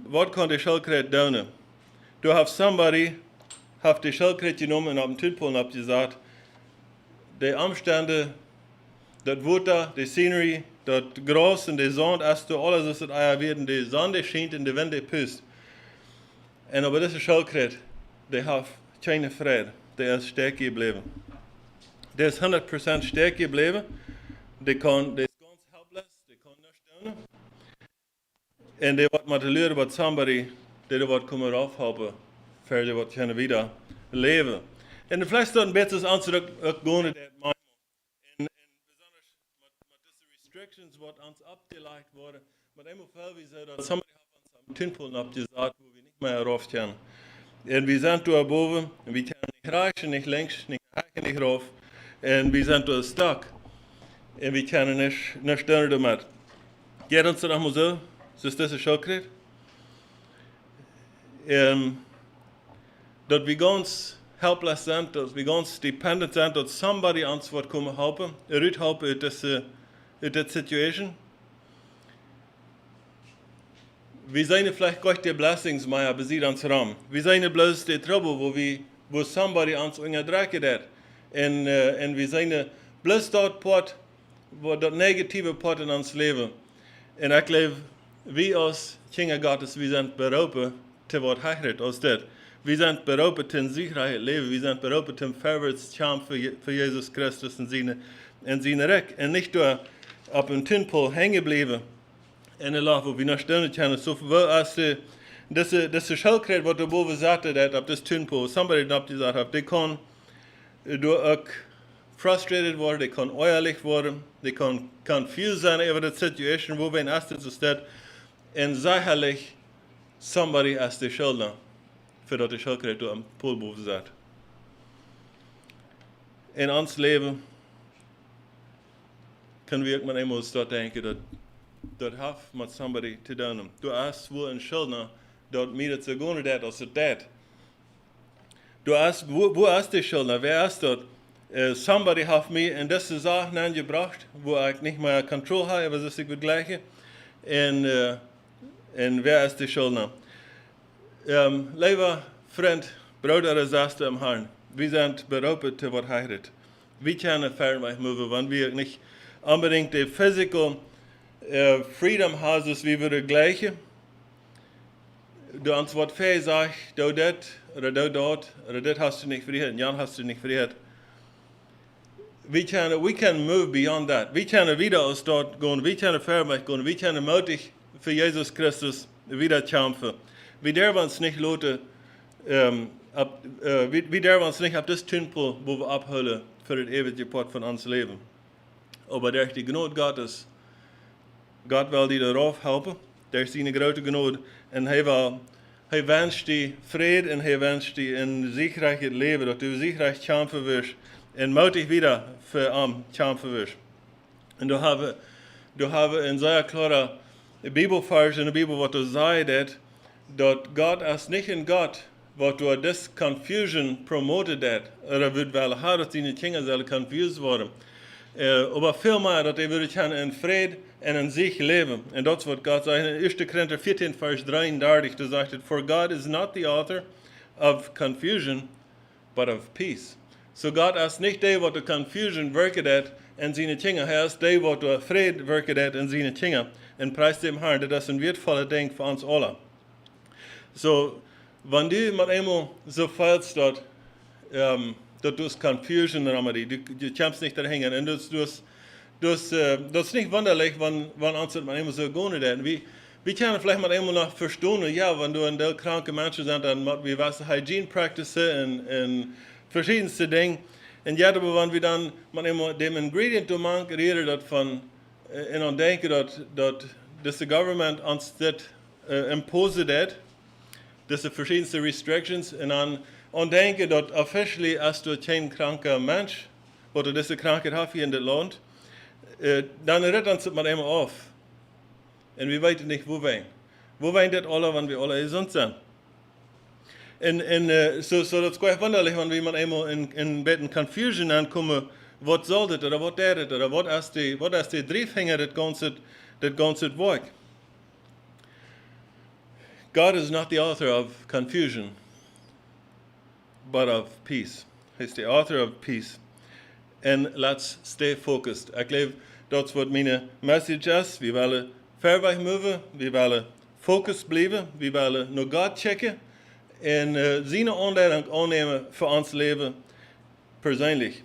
Was kann die Schildkröte tun? Du hast somebody, hat die Schildkröte genommen und auf dem Tünpullen abgesagt, die Umstände, das Wetter, die Scenery, das Gras und die Sonne, alles ist das Eier werden, die Sonne scheint und die Wind pust. Und aber diese Schildkröte, die hat keine Freude, die ist stark geblieben. Die ist 100% stark geblieben, die ist ganz helpless, die kann nichts tun. Und die wird mit der über somebody, die wird kommen raufhelfen, für die wird können wieder leben. Und vielleicht ein bisschen Ausdruck gehen, und besonders mit diesen Restrictions, die uns abgelegt wurden, mit einem Fall wie so, dass somebody hat uns am Tünpullen abgesagt, wo wir nicht mehr rauf können. Und wir sind da oben, und wir können nicht reichen, nicht links, nicht rechts, nicht rauf. Und wir sind da stuck. Und wir können nicht tun damit. Geht uns das nochmal so? Ist das Schildkröte? Dass wir ganz helpless sind, dass wir ganz dependent sind, dass somebody uns wird kommen helfen, helpen in dieser Situation. Wir sehen vielleicht Gott die Blessings, aber sie uns rum. Wir sehen bloß die Trouble, wo somebody uns unterdrückt hat. Und wir sehen bloß dort Part, wo das negative Part in uns Leben. Und ich glaube, wir als Kinder Gottes, wir sind berufen, zu was heirat aus das. Wir sind berufen zum siegreichen Leben. Wir sind berufen zum Vorwärtskämpfen für Jesus Christus und seine Recht. Und nicht nur auf dem Tünpol hängen bleiben. In der Lauf, wo wir noch Stunde kennen. So, wo als diese Schildkröte, was du boven sagte, dat auf das Tünpol, somebody hat gesagt hat, die kann auch frustrated worden, die kann äußerlich worden, die kann confused sein über die Situation, wo wir in Astet so steht. Und sicherlich, somebody als die Schuld für das die Schildkröte am Pool boven sagt. In ons Leben können wir irgendwann einmal dort denken, dat hat mit somebody zu tun. Du hast wohl ein Schuldner, dort mir zu gehen, dat als dat. Du hast, wo ist die Schuldner? Wer ist dort? Somebody hat mir in diese Sachen angebracht, wo ich nicht mehr Kontrolle habe, aber das ist das Gleiche. Und wer ist die Schuldner? Lieber Freund, Bruder oder Schwester im Herrn, wir sind berufen zu was heiratet. Wir können fernweg move, wenn wir nicht unbedingt die physical Freedom haben, wie wir das Gleiche. Du ans Wort fähig sagst, du das oder du dort, oder das hast du nicht Freiheit, Jan hast du nicht Freiheit. We can move beyond that. Wir können wieder aus dort gehen, wir können fernweg gehen, wir können mutig für Jesus Christus wieder kämpfen. Wir dürfen uns nicht lassen, wir dürfen uns nicht auf das Tünpol, wo wir abholen, für das ewige Port von uns Leben. Aber durch die Gnade Gottes, Gott will dir darauf helfen, durch seine große Gnade, und er wünscht dir Frieden und er wünscht dir ein siegreiches Leben, dass du siegreich kämpfen wirst und mutig wieder für kämpfen wirst. Und du hast in sehr klarer Bibelvers in der Bibel, was du sagst, dass Gott ist nicht ein Gott, was du das Confusion promoted hat, oder wird weil dass deine Kinder sollen confused werden. Aber vielmehr, dass würde in Frieden und in sich leben. Und das wird Gott sagt in 1. Korinther 14, Vers 33, du sagst, for God is not the author of confusion, but of peace. So Gott ist nicht der, was die Confusion wirkt hat in seine Kinder, er ist der, was die Frieden wirkt hat in seine Kinder. Und preis dem Herrn, das ist ein wertvoller Ding für uns alle. So, wenn du mit einmal so fällst, dass du Confusion Remedy, du kämpfst nicht dahin, und das ist nicht wunderlich, wenn uns das einmal so gehen wird. Wir können vielleicht mal einmal noch verstehen, ja, wenn du ein Teil kranke Menschen sind, dann machen wir was Hygiene Practices und verschiedenste Dinge. Und ja, aber wenn wir dann mal einmal dem Ingredient reden, das von, und denken, dass das Government uns das imposed hat, diese verschiedenste Restrictions, und denke, dass officially als du kein kranker Mensch oder diese Krankheit hast hier in dem Land, dann redet uns das mal immer auf. Und wir wissen nicht, wo wir. Wo wir das alle, wenn wir alle gesund sind. So das ist ganz wunderlich, wenn wir mal einmal in Betten Confusion ankommen, was soll das oder was der das oder was ist die Driefhänger, das ganze Werk. God is not the author of confusion, but of peace. He's the author of peace. And let's stay focused. Ich glaube, das wird meine Message ist. Wir wollen verweg move, wir wollen focus bleiben, wir wollen nur Gott checken und seine Anleitung annehmen für uns Leben persönlich.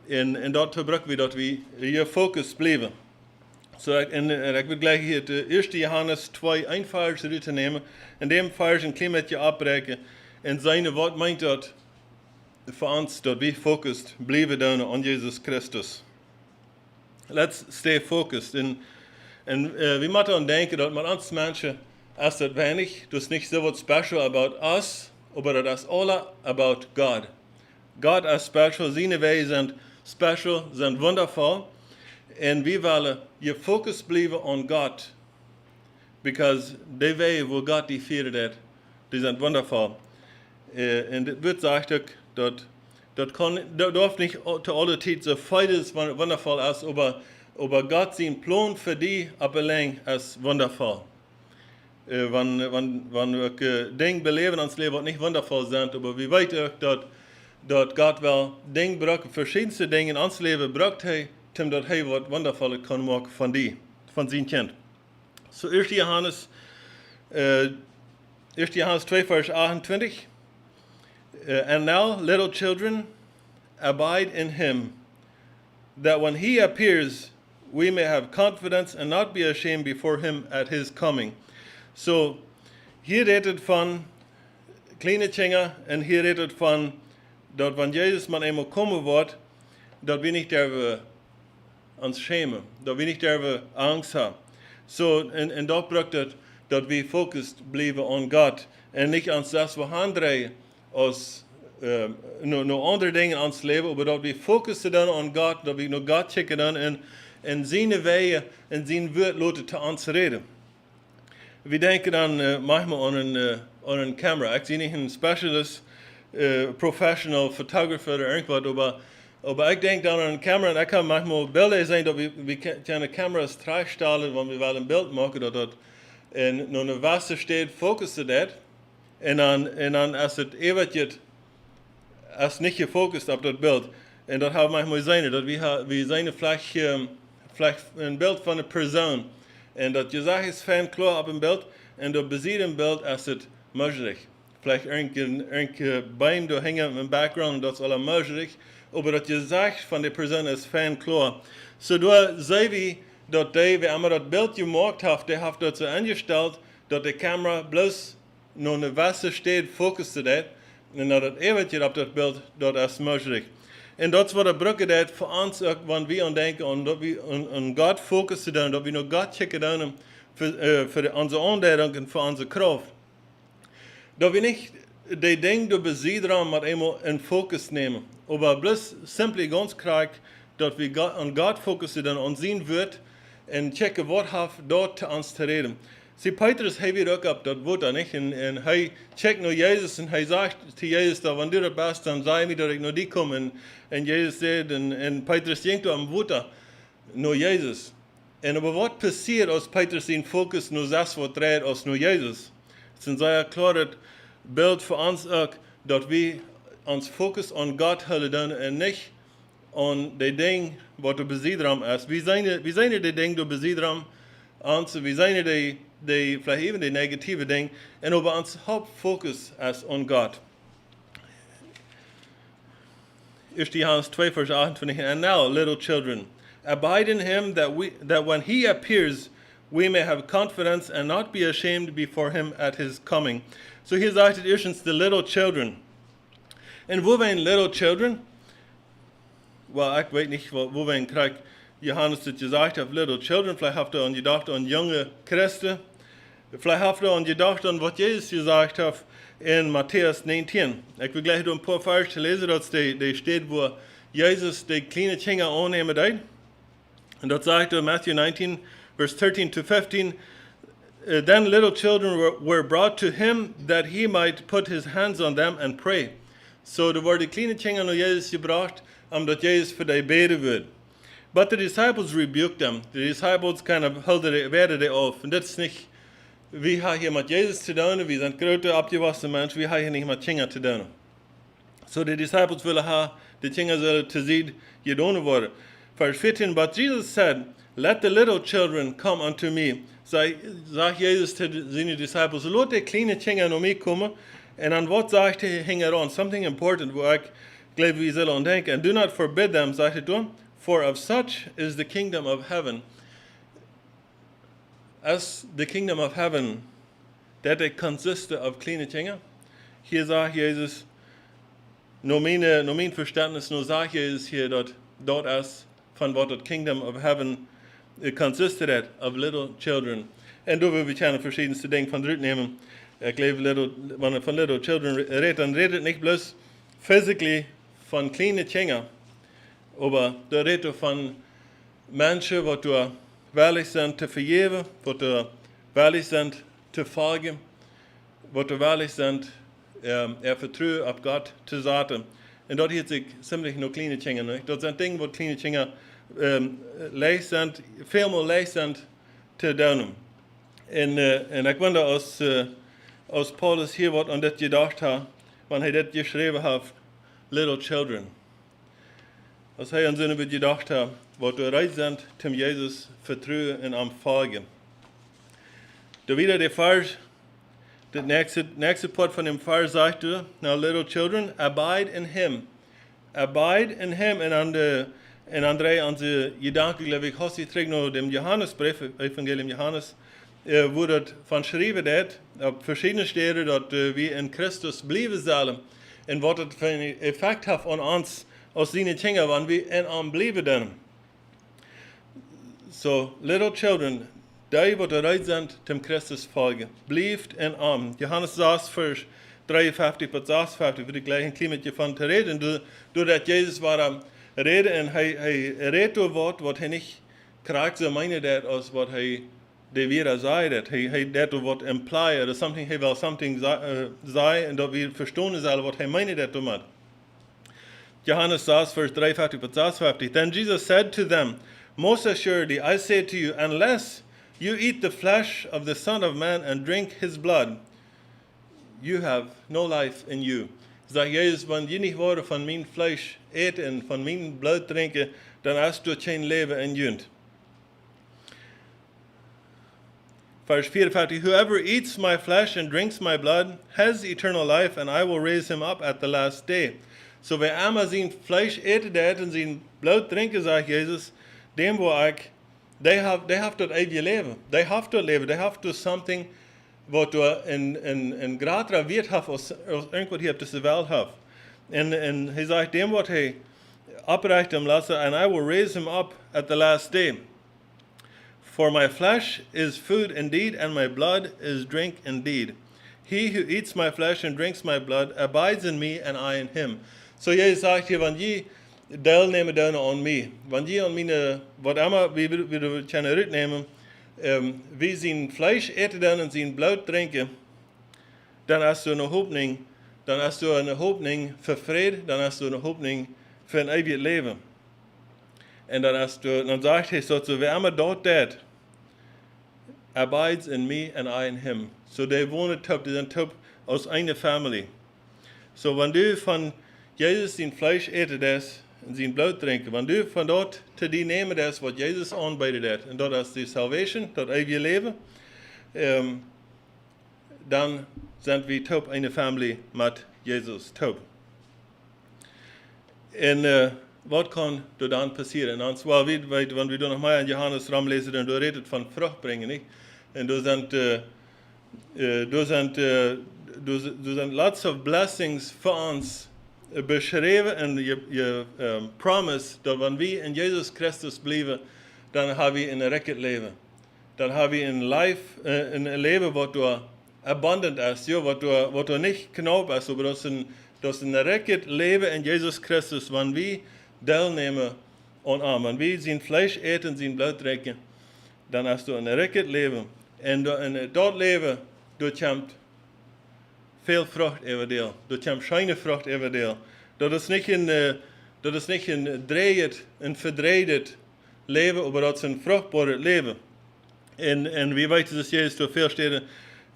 Und dort verbringen wir, dass wir hier Fokus bleiben. So, ich will gleich hier 1. Johannes 2, ein Vers nehmen, in dem Vers ein klein bisschen abbrechen, und seine Wort meint dort für uns, dass wir fokussiert bleiben an Jesus Christus. Let's stay focused. Und wir müssen denken, dass man uns Menschen ist das wenig, das ist nicht so was special about us, aber das ist alle about God. God ist special, seine Wege sind special, sind wundervoll. Und wir wollen ihr Fokus bleiben an Gott, because die Wege, wo Gott die führt hat, die sind wundervoll. Und es wird gesagt, dass darf nicht zu aller Zeit so viel wundervoll ist, aber Gott sein Plan für die abgelenkt ist wundervoll. Wenn wir Dinge beleben ins Leben, die nicht wundervoll sind, aber wir wissen auch, dass Gott will Dinge brauchen, verschiedenste Dinge in uns Leben braucht, dass er was Wundervolles kann machen von seinem Kind. So 1. Johannes 1. Johannes 2, Vers 28. And now, little children, abide in him, that when he appears, we may have confidence and not be ashamed before him at his coming. So, hier redet van kleine Kinder en hier redet van dat wanneer Jezus maar eenmaal komen wordt, dat we niet derven ons schämen, dat we niet derven angst hebben. So, en dat brengt dat we focused blijven on God en niet aan dat we handdraaien als no andere dingen aan ons leven, maar dat we focussen dan on God, dat we naar God checken dan en zijn wegen en zijn woord laten te ons reden. We denken dan manchmal aan een camera. Ik zie niet een specialist, professional photographer of irgendwas, aber ik denk dan aan een camera en ik kan manchmal beelden zijn dat we kunnen camera's terugstellen, wanneer we wel een beeld maken dat en naar een wasser steht, focussen dat en dan als het eventjes als niet gefocust op dat beeld. En dat hebben manchmal zijn dat we zijn vielleicht een beeld van een persoon. En dat je zegt is fijn klaar op een beeld en dat beziet een beeld als het mogelijk. Vielleicht een beim door hangen in de background, dat is al mogelijk. Maar dat je zegt van de persoon is fijn klaar. Zodoor zei we dat we allemaal dat beeld gemaakt hebben, die heeft dat zo ingesteld dat de camera bloos naar een wasser steht, focuste dat. En dat het eventjes op dat beeld, dat is mogelijk. En dat is wat de brugge deed voor ons ook, wanneer we aan denken, dat we aan God focussen doen, dat we naar God checken doen voor onze aanduiding en voor onze kracht. Dat we niet die dingen door bezien maar eenmaal in focus nemen. Maar bloos simpel ganz krijg dat we aan God focussen doen, aan zijn woord en checken wat heeft dat te ons te reden. Zie, Petrus heeft weer ook op dat woord niet. En hij checkt naar Jezus en hij zegt te Jezus dat wanneer het best, dan zei mij dat ik naar die kom. En Jezus zei, en Petrus denkt door am woord naar Jezus. En aber wat passiert als Petrus zijn focus naar dat wat draait als naar Jezus? Dan zei klaar het beeld voor ons ook, dat we ons focus on God houden en niet on de dingen wat er bezien is. We zijn de dingen door bezien we zijn die vielleicht even die negatieve dingen, en over ons Hauptfokus ist on God. 1. Johannes 2, Vers 28, and now, little children, abide in him that when he appears, we may have confidence and not be ashamed before him at his coming. So hier sagt het erstens the little children. En wo zijn little children? Well, ik weet niet wo zijn krijg Johannes het gesagt hat, little children, vielleicht habt ihr an gedacht an junge Christen, vielleicht habt ihr an gedacht an was Jesus gesagt hat in Matthäus 19. Ich will gleich ein paar Verse lesen, dass die steht, wo Jesus die kleinen Kinder annehmen deed. Und das sagt in Matthew 19, verse 13 to 15, then little children were brought to him that he might put his hands on them and pray. So da worden die kleinen Kinder naar Jesus gebracht, omdat Jesus für die beten würde. But the disciples rebuked them. The disciples kind of wehrten die auf. Und das ist nicht, wir haben hier mit Jesus zu tun, wir sind große, abgewassene Menschen, wir haben hier nicht mit Kindern zu tun. So the disciples willen haben, die Kinder sollen zu sehen, gedonen worden. Vers 14, but Jesus said, let the little children come unto me. Sagt Jesus zu seinen Disciples, lass die kleinen Kinder nach mir kommen. Und an was sagt er, hing er on, something important, wo ich glaube, wir sollen denken. And do not forbid them, sagt er dann, for of such is the kingdom of heaven. As the kingdom of heaven, that it consists of kleine Kinder. Hier sagt Jesus, nur mein Verständnis, nur sagt Jesus hier, dort ist von was das kingdom of heaven consisted of little children. Und da will wir keine verschiedenste Dinge von dort nehmen. Ich glaube, wenn er von little children redet, dann redet nicht bloß physically von kleinen Kindern, aber da redet von Menschen, die willig sind zu vergeben, die willig sind zu folgen, die willig sind, Vertrauen auf Gott zu setzen. Und dort hat sich ziemlich nur kleine Kinder. Nicht? Das sind Dinge, wo kleine Kinder leicht sind, vielmal leicht sind zu tun. Und ich wundere, als Paulus hier wat an das gedacht hat, wenn er das geschrieben hat, little children. Als er an seine gedacht hat, was du bereit sind, zum Jesus vertrauen und am folgen. Da wieder der Vers Der nächste Part von dem Vers sagt, now little children, abide in him. Abide in him. En André, onze gedanken, glaube ich, hast du terug naar dem Johannesbrief, Evangelium Johannes, wo dat van schreven dat, op verschillende steden, dat we in Christus blijven zullen. En wat het voor een effect heeft aan ons, als die dingen, wanneer we in hem blijven dan. So, little children, die wat eruit zijn, dem Christus volgen. Blijft in hem. Johannes 6, vers 53 tot 56, wil ik gleich een klein beetje van te reden. Doordat Jezus was reden en hij redt door wat hij niet krijgt, zo meine dat als wat hij de weer zei. Dat hij dat door wat implied, dat something hij wil something zei en dat we verstaan zullen wat hij meine dat door. Johannes 6, vers 53 tot 56. Then Jesus said to them, most assuredly, I say to you, unless you eat the flesh of the Son of Man and drink his blood, you have no life in you. Sagt Jesus, wenn je nicht worden von mein Fleisch eten und von mein Blut trinken, dann hast du kein Leben in Jünd. Vers 54, whoever eats my flesh and drinks my blood has eternal life, and I will raise him up at the last day. So wer einmal sein Fleisch eten und sein Blut trinken, sagt Jesus, dem wo ich, they have das ewige Leben. They have to leven. They have to something wat du in grader Wert hast, als irgendwas hier auf dieser Welt hast. Und er sagt, dem wat hij abreicht ihm lassen, and I will raise him up at the last day. For my flesh is food indeed, and my blood is drink indeed. He who eats my flesh and drinks my blood abides in me, and I in him. So Jesus sagt hier, wenn je deelnemen dan aan mij, wenn je aan meine, wat immer wir können rücknehmen, wie sein Fleisch eten dan und sein Blut trinken, dann hast du eine Hoffnung, für Frieden, dann hast du eine Hoffnung für ein ewiges Leben. Und dann sagt er so, wer immer dort dat, abides in me and I in him. So die wohnen top, die sind top aus einer Familie. So wenn du von Jesus sein Fleisch eten das, und sein Blut trinken. Wenn du von dort zu dir nehmen das, was Jesus anbietet hat, und dort ist die Salvation, das ewige Leben, dann sind wir top eine Familie mit Jesus, top. Und was kann dann passieren? Und zwar, wenn wir da nochmal in Johannes Ram lesen, dann du redet von Frucht bringen, nicht? Und da sind lots of blessings für uns, beschreven en je promise dat wanneer we in Jezus Christus blijven, dan hebben we een recht leven. Dan hebben we een leven wat door abundant is, ja, wat door niet knap is, maar dat is een recht leven in Jezus Christus, wanneer we deelnemen aan hem. Wanneer we zijn vlees eten, zijn bloed drinken, dan is dat een recht leven. En in dat leven, dat komt veel vrucht everdeel. Dat komt schijne vrucht everdeel. Dat is niet een dreigend, een verdreigend leven, maar dat is een vruchtbaar leven. En wie weet dat Jezus door veel steden,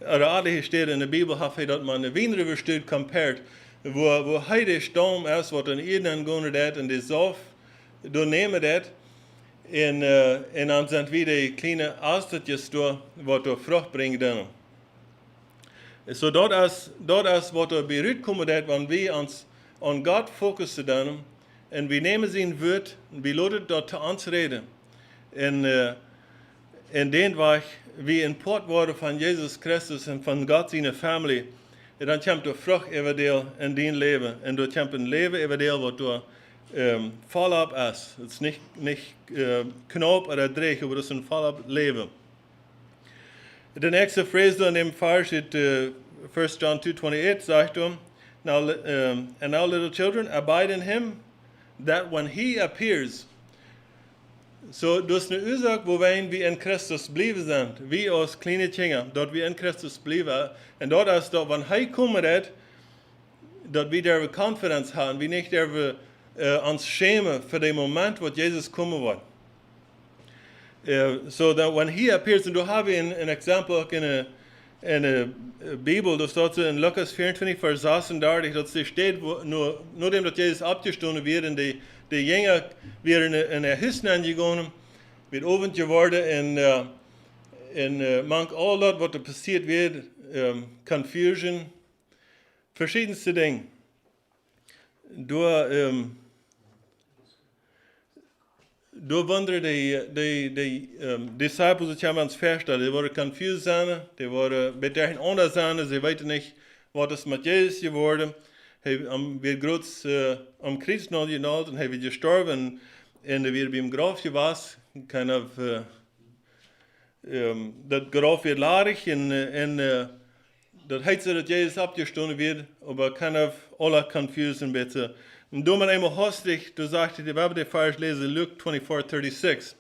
aardige steden in de Bijbel heeft hij dat man een wijnriverstuur compared, wo hij de stam is, wat een iedereen gaan dat, en de zalf doornemen dat, en dan zijn we de kleine aastetjes door, wat door vrucht brengt dan. So dat is wat er beruht komen dat, wanneer we ons aan God focussen dan, en we nemen zijn woord, en we laten dat te ons reden. En den weg we een poort worden van Jezus Christus en van God zijn familie, en dan komt er vrucht everdeel in die leven. En dan komt een leven everdeel wat door volop is. Het is niet knap of dreig, maar het is een volop leven. De nächste Phrase in dem Vers ist 1 John 2:28 sagt and now little children, abide in him, that when he appears. So, dus eine Ursache, wo wir in Christus blijven zijn, wie als kleine Kinder, dat wir in Christus blijven, en dat is dat, wanneer hij komt, dat we daar confidence hebben, we niet daar ons schämen voor de moment wat Jezus komen wordt. So that when he appears, and do have an example in de Bijbel, dat staat in Lucas 24, vers 36, dat ze steht, nur dem dat Jezus abgestonden wird, en de Jünger weer in de huis aangegaan, weer ovend geworden, en mank al dat wat er passiert wird, Confusion, verschiedenste Dinge. Door wandelen die disciples het aan ons verstellen. Die worden confused zijn, die worden betergen anders zijn, ze weten niet wat is met Jezus geworden. Hij werd groots am Kreuz genageld en hij werd gestorven en er werd bij hem graf gewas. Kind of, dat graf werd larig en dat heet ze dat Jezus abgestonden werd, aber kind of alle confused een beetje. Und du man einmal hostig, du sagst, wir haben den Vers lesen, Luke 24:36.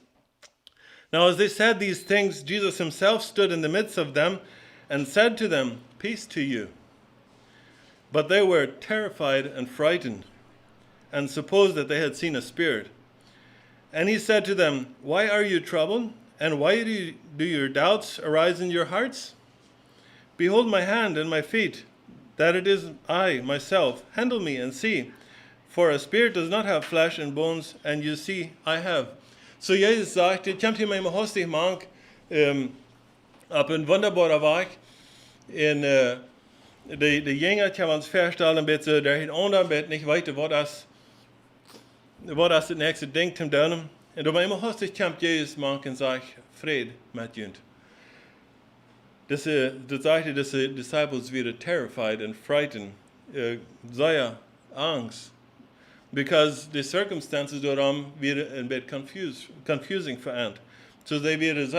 Now as they said these things, Jesus himself stood in the midst of them and said to them, peace to you. But they were terrified and frightened and supposed that they had seen a spirit. And he said to them, why are you troubled? And why do your doubts arise in your hearts? Behold my hand and my feet, that it is I myself. Handle me and see. For a spirit does not have flesh and bones, and you see, I have. So Jesus sagt, dit komt hier met mijn hostig mank, op een wonderbare weg. En de jongen kan ons verstellen, een beetje, daar het onder, bet niet weten wat als het nächste ding te doen. En door mijn hostig komt Jezus mank en zegt, vrede met junt. Dat zegt dat de disciples werden terrified and frightened. Zeer angst. Because the circumstances daarom werden een beetje confusing veranderd. So zij werden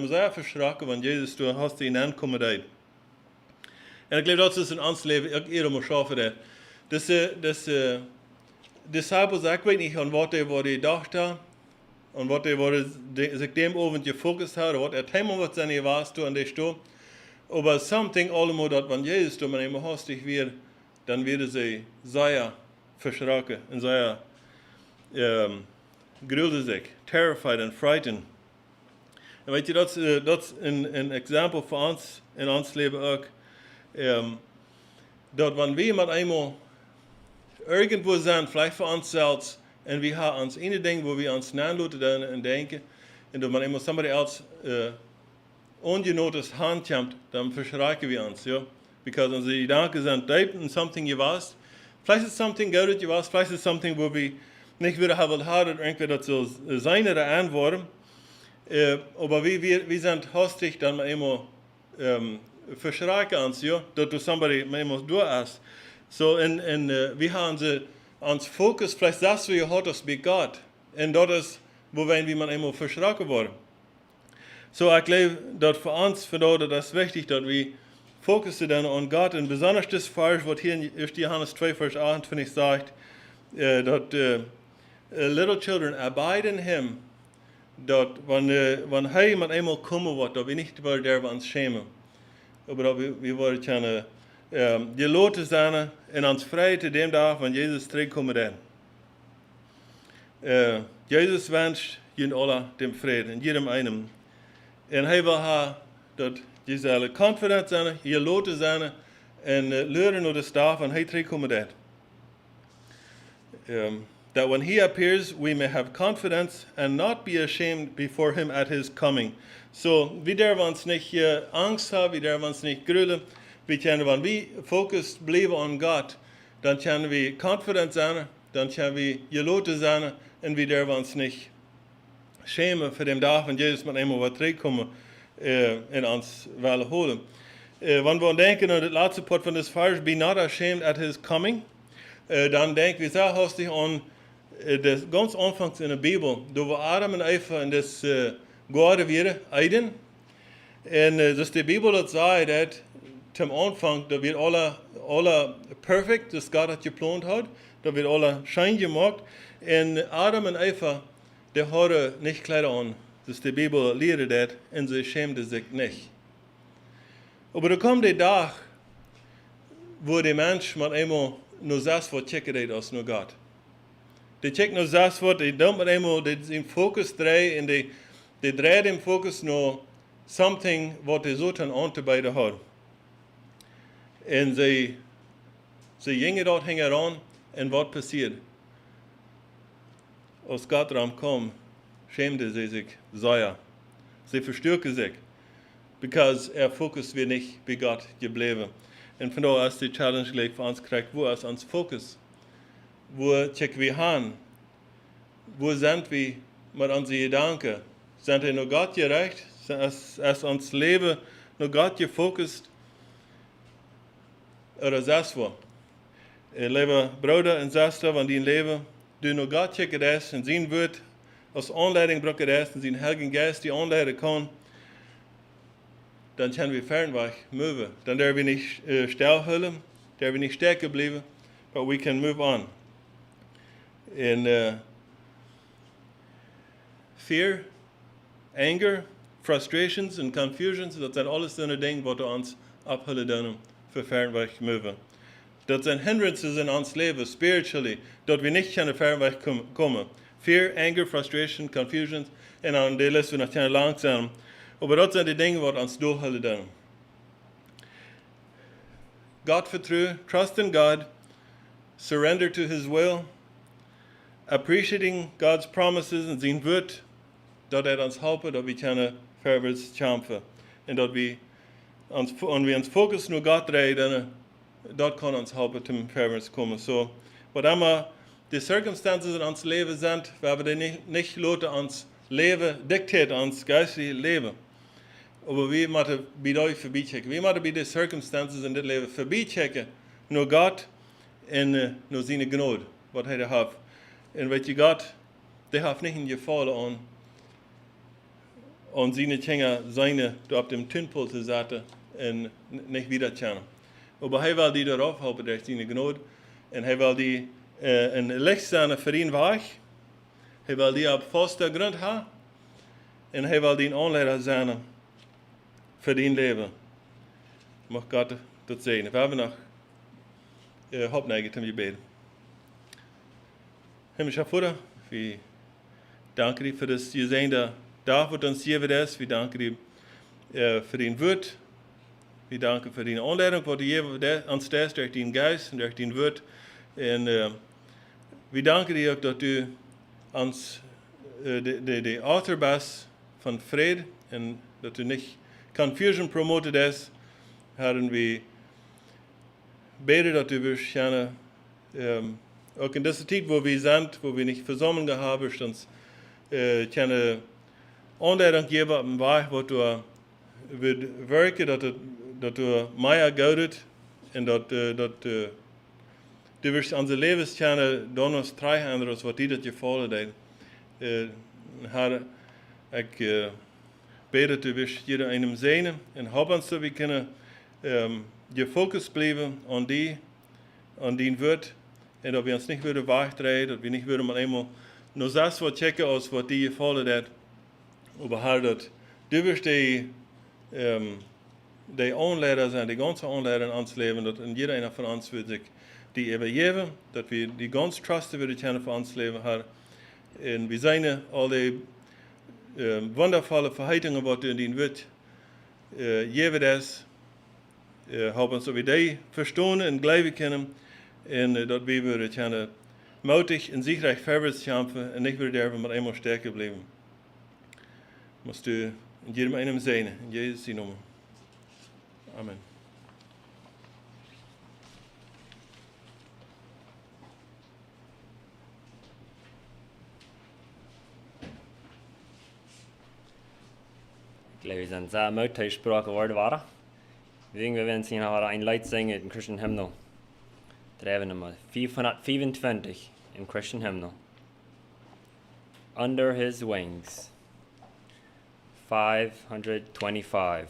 zeer verschrokken, want Jezus door hast in aankomen deed. En ik geloof dat is in ons leven ook eerder moet schaffen dat. Dus disciples, ik weet niet aan wat die dachten, aan wat zich dem over gefocust hadden, wat het helemaal wat zijn was toen aan de stoel. Aber something allemaal dat van Jezus door men hastig weer, dan werden ze zeer verschrokken en zeer gruwden zich, terrified and frightened. En weet je, dat is een example voor ons in ons leven ook. Dat wanneer we met eenmaal irgendwo zijn, vielleicht voor ons zelfs, en we hebben ons ene ding waar we ons naanlaten doen en denken, en dat man eenmaal somebody else ongenoticed hand komt, dan verschrikken we ons, ja. Because onze gedanken zijn diep in something geweest. Vielleicht ist something gut dat geweest, vielleicht ist something wo we nicht wieder haben oder irgendwie das so sein oder antworten. Aber wir sind hastig dann mal immer verschrecken uns, ja, dass du somebody mal durch hast. So, wir haben uns Fokus, vielleicht das, wie hat das bei Gott. Und das ist, wo wir man immer verschrecken worden. So, ich glaube, dass für uns, das ist wichtig, dass wir fokussen dann an Gott. Und besonders das Vers, was hier in 1. Johannes 2, Vers 28 sagt, dass little children abide in him, dass wenn er mit einmal kommen wird, dass wir nicht der wir uns schämen, aber dass wir wollen können die Leute sein in uns frei zu dem Tag, wenn Jesus zurückkommen wird. Jesus wünscht ihnen alle den Frieden, in jedem einen. Und er will haben, dass je zullen confident zijn, je Leute zijn en leren naar de staf en hij terugkomen dat. That when he appears, we may have confidence and not be ashamed before him at his coming. So, we durven ons niet angst hebben, we durven ons niet gruwelen. We kunnen, wanneer we focused blijven on God, dan kunnen we confident zijn, dan kunnen we je Leute zijn en we durven ons niet schämen voor de dag van Jezus met eenmaal wat terugkomen. In ons willen holen. Wanneer we denken aan het laatste part van dit vers, be not ashamed at his coming, dan denken we zeer hastig aan de ganz aanvangs in de Bijbel, door we Adam en Eva in dit geworden werden, Eden. En dus de Bijbel dat zei dat zum Anfang, dat wir alle perfect, das Gott hat geplant hat, dat wir alle schein gemacht. En Adam en Eva, die hadden niet Kleider an. Dus de Bijbel leerde dat en ze schämde zich niet. Maar er komt de dag, wo de mens met eenmaal naar zes wordt checken deed als naar God. Die checken naar zes wordt, die doen met eenmaal, die zijn focus draaien en die draaien den focus naar something wat de zo ten aan te beide had. En ze gingen dat hingen aan en wat passiert? Als God erom kwam, schämde sie sich sehr. Sie verstärkte sich. because Fokus wir nicht bei Gott geblieben. Und von daher ist die Challenge gleich für uns gekriegt, wo ist uns Fokus? Wo checken wir an? Wo sind wir mit unseren Gedanken? Sind wir nur Gott gerecht? Ist uns Leben nur Gott gefokust? Oder das wo? Liebe Brüder und Schwestern, wenn die leben, du nur Gott checken das und sehen wird, als Anleitung brauchen das und den Heiligen Geist die anleiten kann, dann können wir fernweg move. Dann dürfen wir nicht stillhalten, dürfen wir nicht stärker bleiben, but we can move on. In fear, anger, frustrations and confusions, dat zijn alles de dingen wat ons abhullen doen voor fernweg move. Dat zijn hindrances in ons leven, spiritually, dat we niet kunnen fernweg komen. Fear, anger, frustration, confusions, en aan de les we natuurlijk langzaam. Maar dat zijn de dingen wat ons doorhullen doen. God vertrouwen, trust in God, surrender to His will, appreciating God's promises en zijn woord, dat ons helpen, dat we kunnen verwärts kämpfen. En dat we ons focus nur Gott drehen, dat kan ons helpen zum verwärts komen. So, wat immer die Circumstances in ons leven zijn, we hebben die nicht laten ons leven dictate ons geistliche Leben. Aber wir müssen bei euch vorbeichecken. Wir müssen bei den Circumstances in das Leben vorbeichecken. Nur Gott und nur seine Gnade, was er hat. Und weet je, Gott, der hat nicht in Gefallen an seine Kinder, da auf dem Tünpol zu setzen und nicht wiederkehren. Aber er will die darauf helfen durch seine Gnade. Und er will die ein Licht sein für ihn Weg. Er will die auf fester Grund haben. Und er will die Anleiter sein für dein Leben. Mag Gott das segnen. Wir haben noch Hauptneige zum Gebet. Himmlischer Vater, wir danken dir für das Gesehen der Tag, was uns hier wieder ist. Wir danken dir für dein Wort. Wir danken für deine Anleitung, was du hier uns stellst durch deinen Geist und durch dein Wort. Und wir danken dir auch, dass du uns der Autor bist von Frieden und dass du nicht Confusion promoted hast. Herren, wir beten, dass du wirst gerne auch in dieser Zeit, wo wir sind, wo wir nicht versammeln gehabt hast, uns keine Anleitung geben auf dem Weg, wo du wirken, dass du mehr gaudet und dass du wirst unsere Lebenskerne dann uns drei anderes, was dir das gefallen hat. Herr, ich bete, du wirst jeder einem sehen und hab uns, dass wir können gefokust bleiben an dein Wort und dass wir uns nicht wieder wegdrehen, dass wir nicht wieder mal einmal nur das was checken, aus was dir gefallen hat. Aber Herr, dass du wirst die Anleiter sein, die ganze Anleiter in uns Leben, dass jeder einer von uns wird sich die übergeben, dass wir die ganze Truste wieder kennen für uns Leben, Herr. Und wir sehen alle wundervolle Verheißungen, was du in dein Wort geben das. Hab uns, dass wir die verstehen und glauben können, und dass wir wieder können mutig und siegreich vorwärts kämpfen und nicht wieder mit einmal stärker bleiben. Musst du in jedem einem sehen, in Jesus' Namen. Amen.
Ich glaube, wir sind sehr mutig gesprochen worden. Wir werden jetzt noch ein Lied singen im Christian Hymnal. Drehen Nummer 525 im Christian Hymnal. Under His Wings. 525.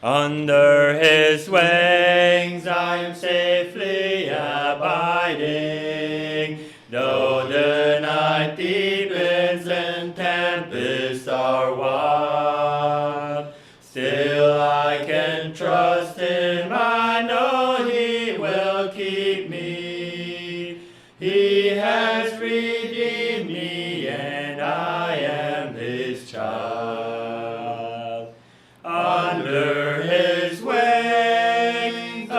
Under His wings I am safely abiding, though the night deepens and tempests are wild. Still I can trust Him, I know He will keep me. He has redeemed me, and I am His child. Under His wings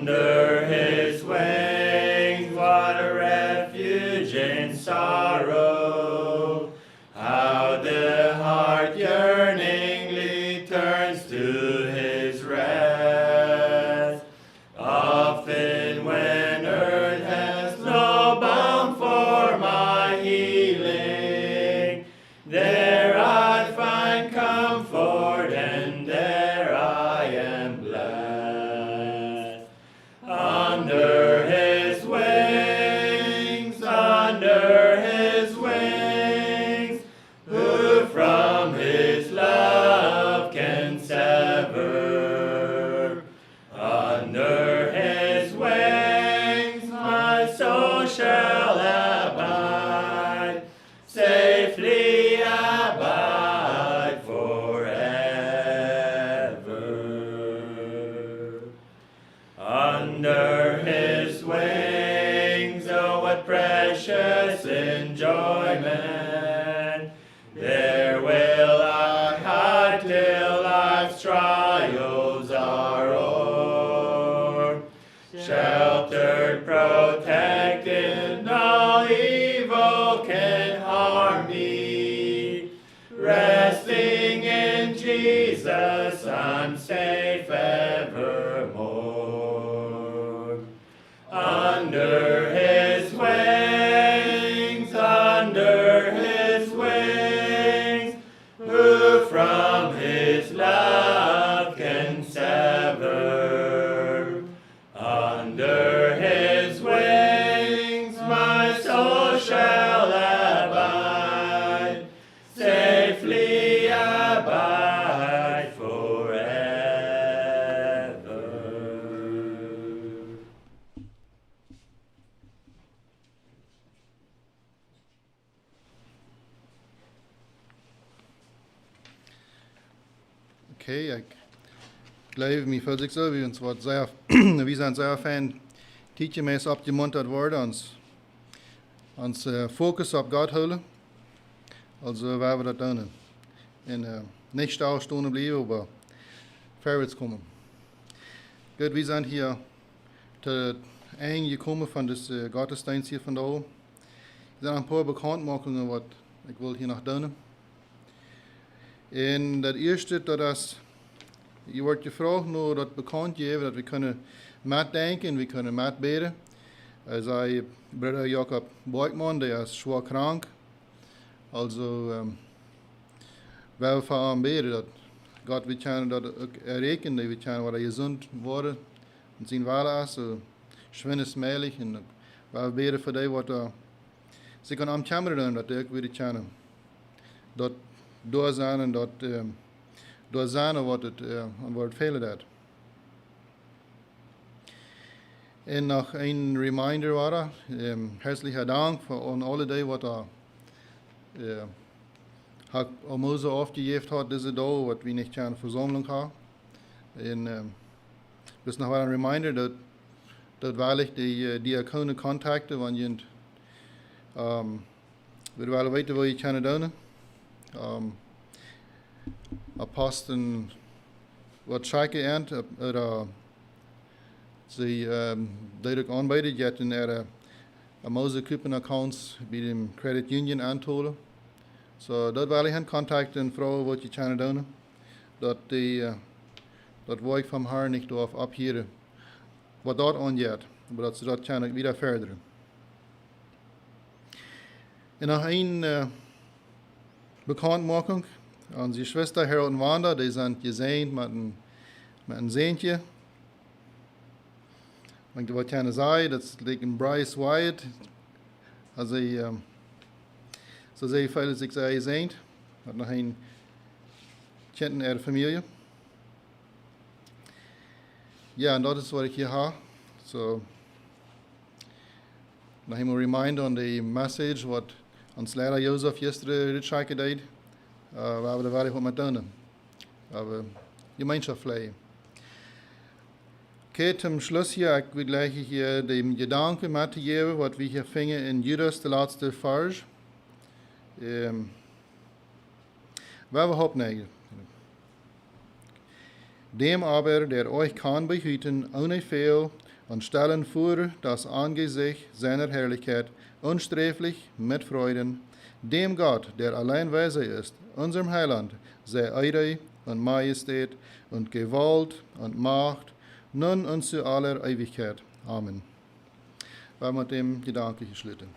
Under his wings, what a refuge in sorrow. How the heart yearningly turns to his rest. Often when earth has no bound for my healing, there I find comfort and there I am blessed. Under his wings, who from his love can sever? Under his wings, my soul shall abide, safely abide forever. Under his wings, oh, what precious enjoyment! There will I hide till life's trials are o'er. Sheltered, protected, no evil can harm me. Resting in Jesus, I'm safe evermore. Under his wings, who from his love can sever? Under his wings, my soul shall abide, safely abide forever.
Okay, ik geloof me voor zich zo, we zijn zeer fan, teachen mij op de mond worden, ons focus op God houden, also waar we dat doen. En niet stilstaan blijven, maar vorwärts komen. Goed, we zijn hier tot eind gekomen van deze Gottesdienst hier vandaag. Er zijn een paar bekendmakingen wat ik wil hier nog doen. En dat eerste, dat is, je wordt gevraagd naar dat bekend geven, dat we kunnen met denken, we kunnen met bidden. Zei broeder Jacob Boykman, der is zwaar krank. Also, wij voor hem bidden, dat God, we kunnen dat ook rekenen, we kunnen wat gezond worden. En zien waar is, schwinne smelig. En wij bidden voor die wat ze kunnen am kamera doen, dat ook weer kunnen. Dat door zijn en dat door zijn wat het wordt velen dat. En nog een reminder waren, herzlichen Dank voor alle die wat ons aufgegeven had deze dag, wat we niet aan verzameling hadden. En dus nog wel een reminder dat waarlijk die diakonen contacten, want je we willen weten wat je kan doen. Aposten wat schijken eind, ze duidelijk aanbieden, je hebt een moze kupen accounts bij de credit union aantonen. So dat wil ik hen contacten en vragen wat je kan doen. Dat werk van haar niet door afhieren. Wat dat aangaat, maar dat ze dat kan weer verder. En nog een bekendmaking. Onze Schwester Harold en Wanda, die zijn gezegend met een zoontje. Ik wat kan zeggen, dat is een Bryce Wyatt. Als hij, zo zei veel als ik zei gezegend. Met nog een kind in de familie. Ja, en dat is wat ik hier heb. So, nog een reminder on the message wat ons leraar Jozef gisteren uitschakeld deed. Waar we er wel wat mee doen. Waar we gemeenschap leiden. Okay, zum Schluss hier, ich will gleich hier den Gedanken mitgeben, was wir hier finden in Judas, der letzte Vers. Waar we opnemen. Dem aber, der euch kann behüten, ohne Fehl und stellen vor das Angesicht seiner Herrlichkeit unsträflich mit Freuden, dem Gott, der allein weise ist, unserem Heiland, sei Ehre und Majestät und Gewalt und Macht, nun und zu aller Ewigkeit. Amen. Wir haben mit dem Gedanken geschlossen.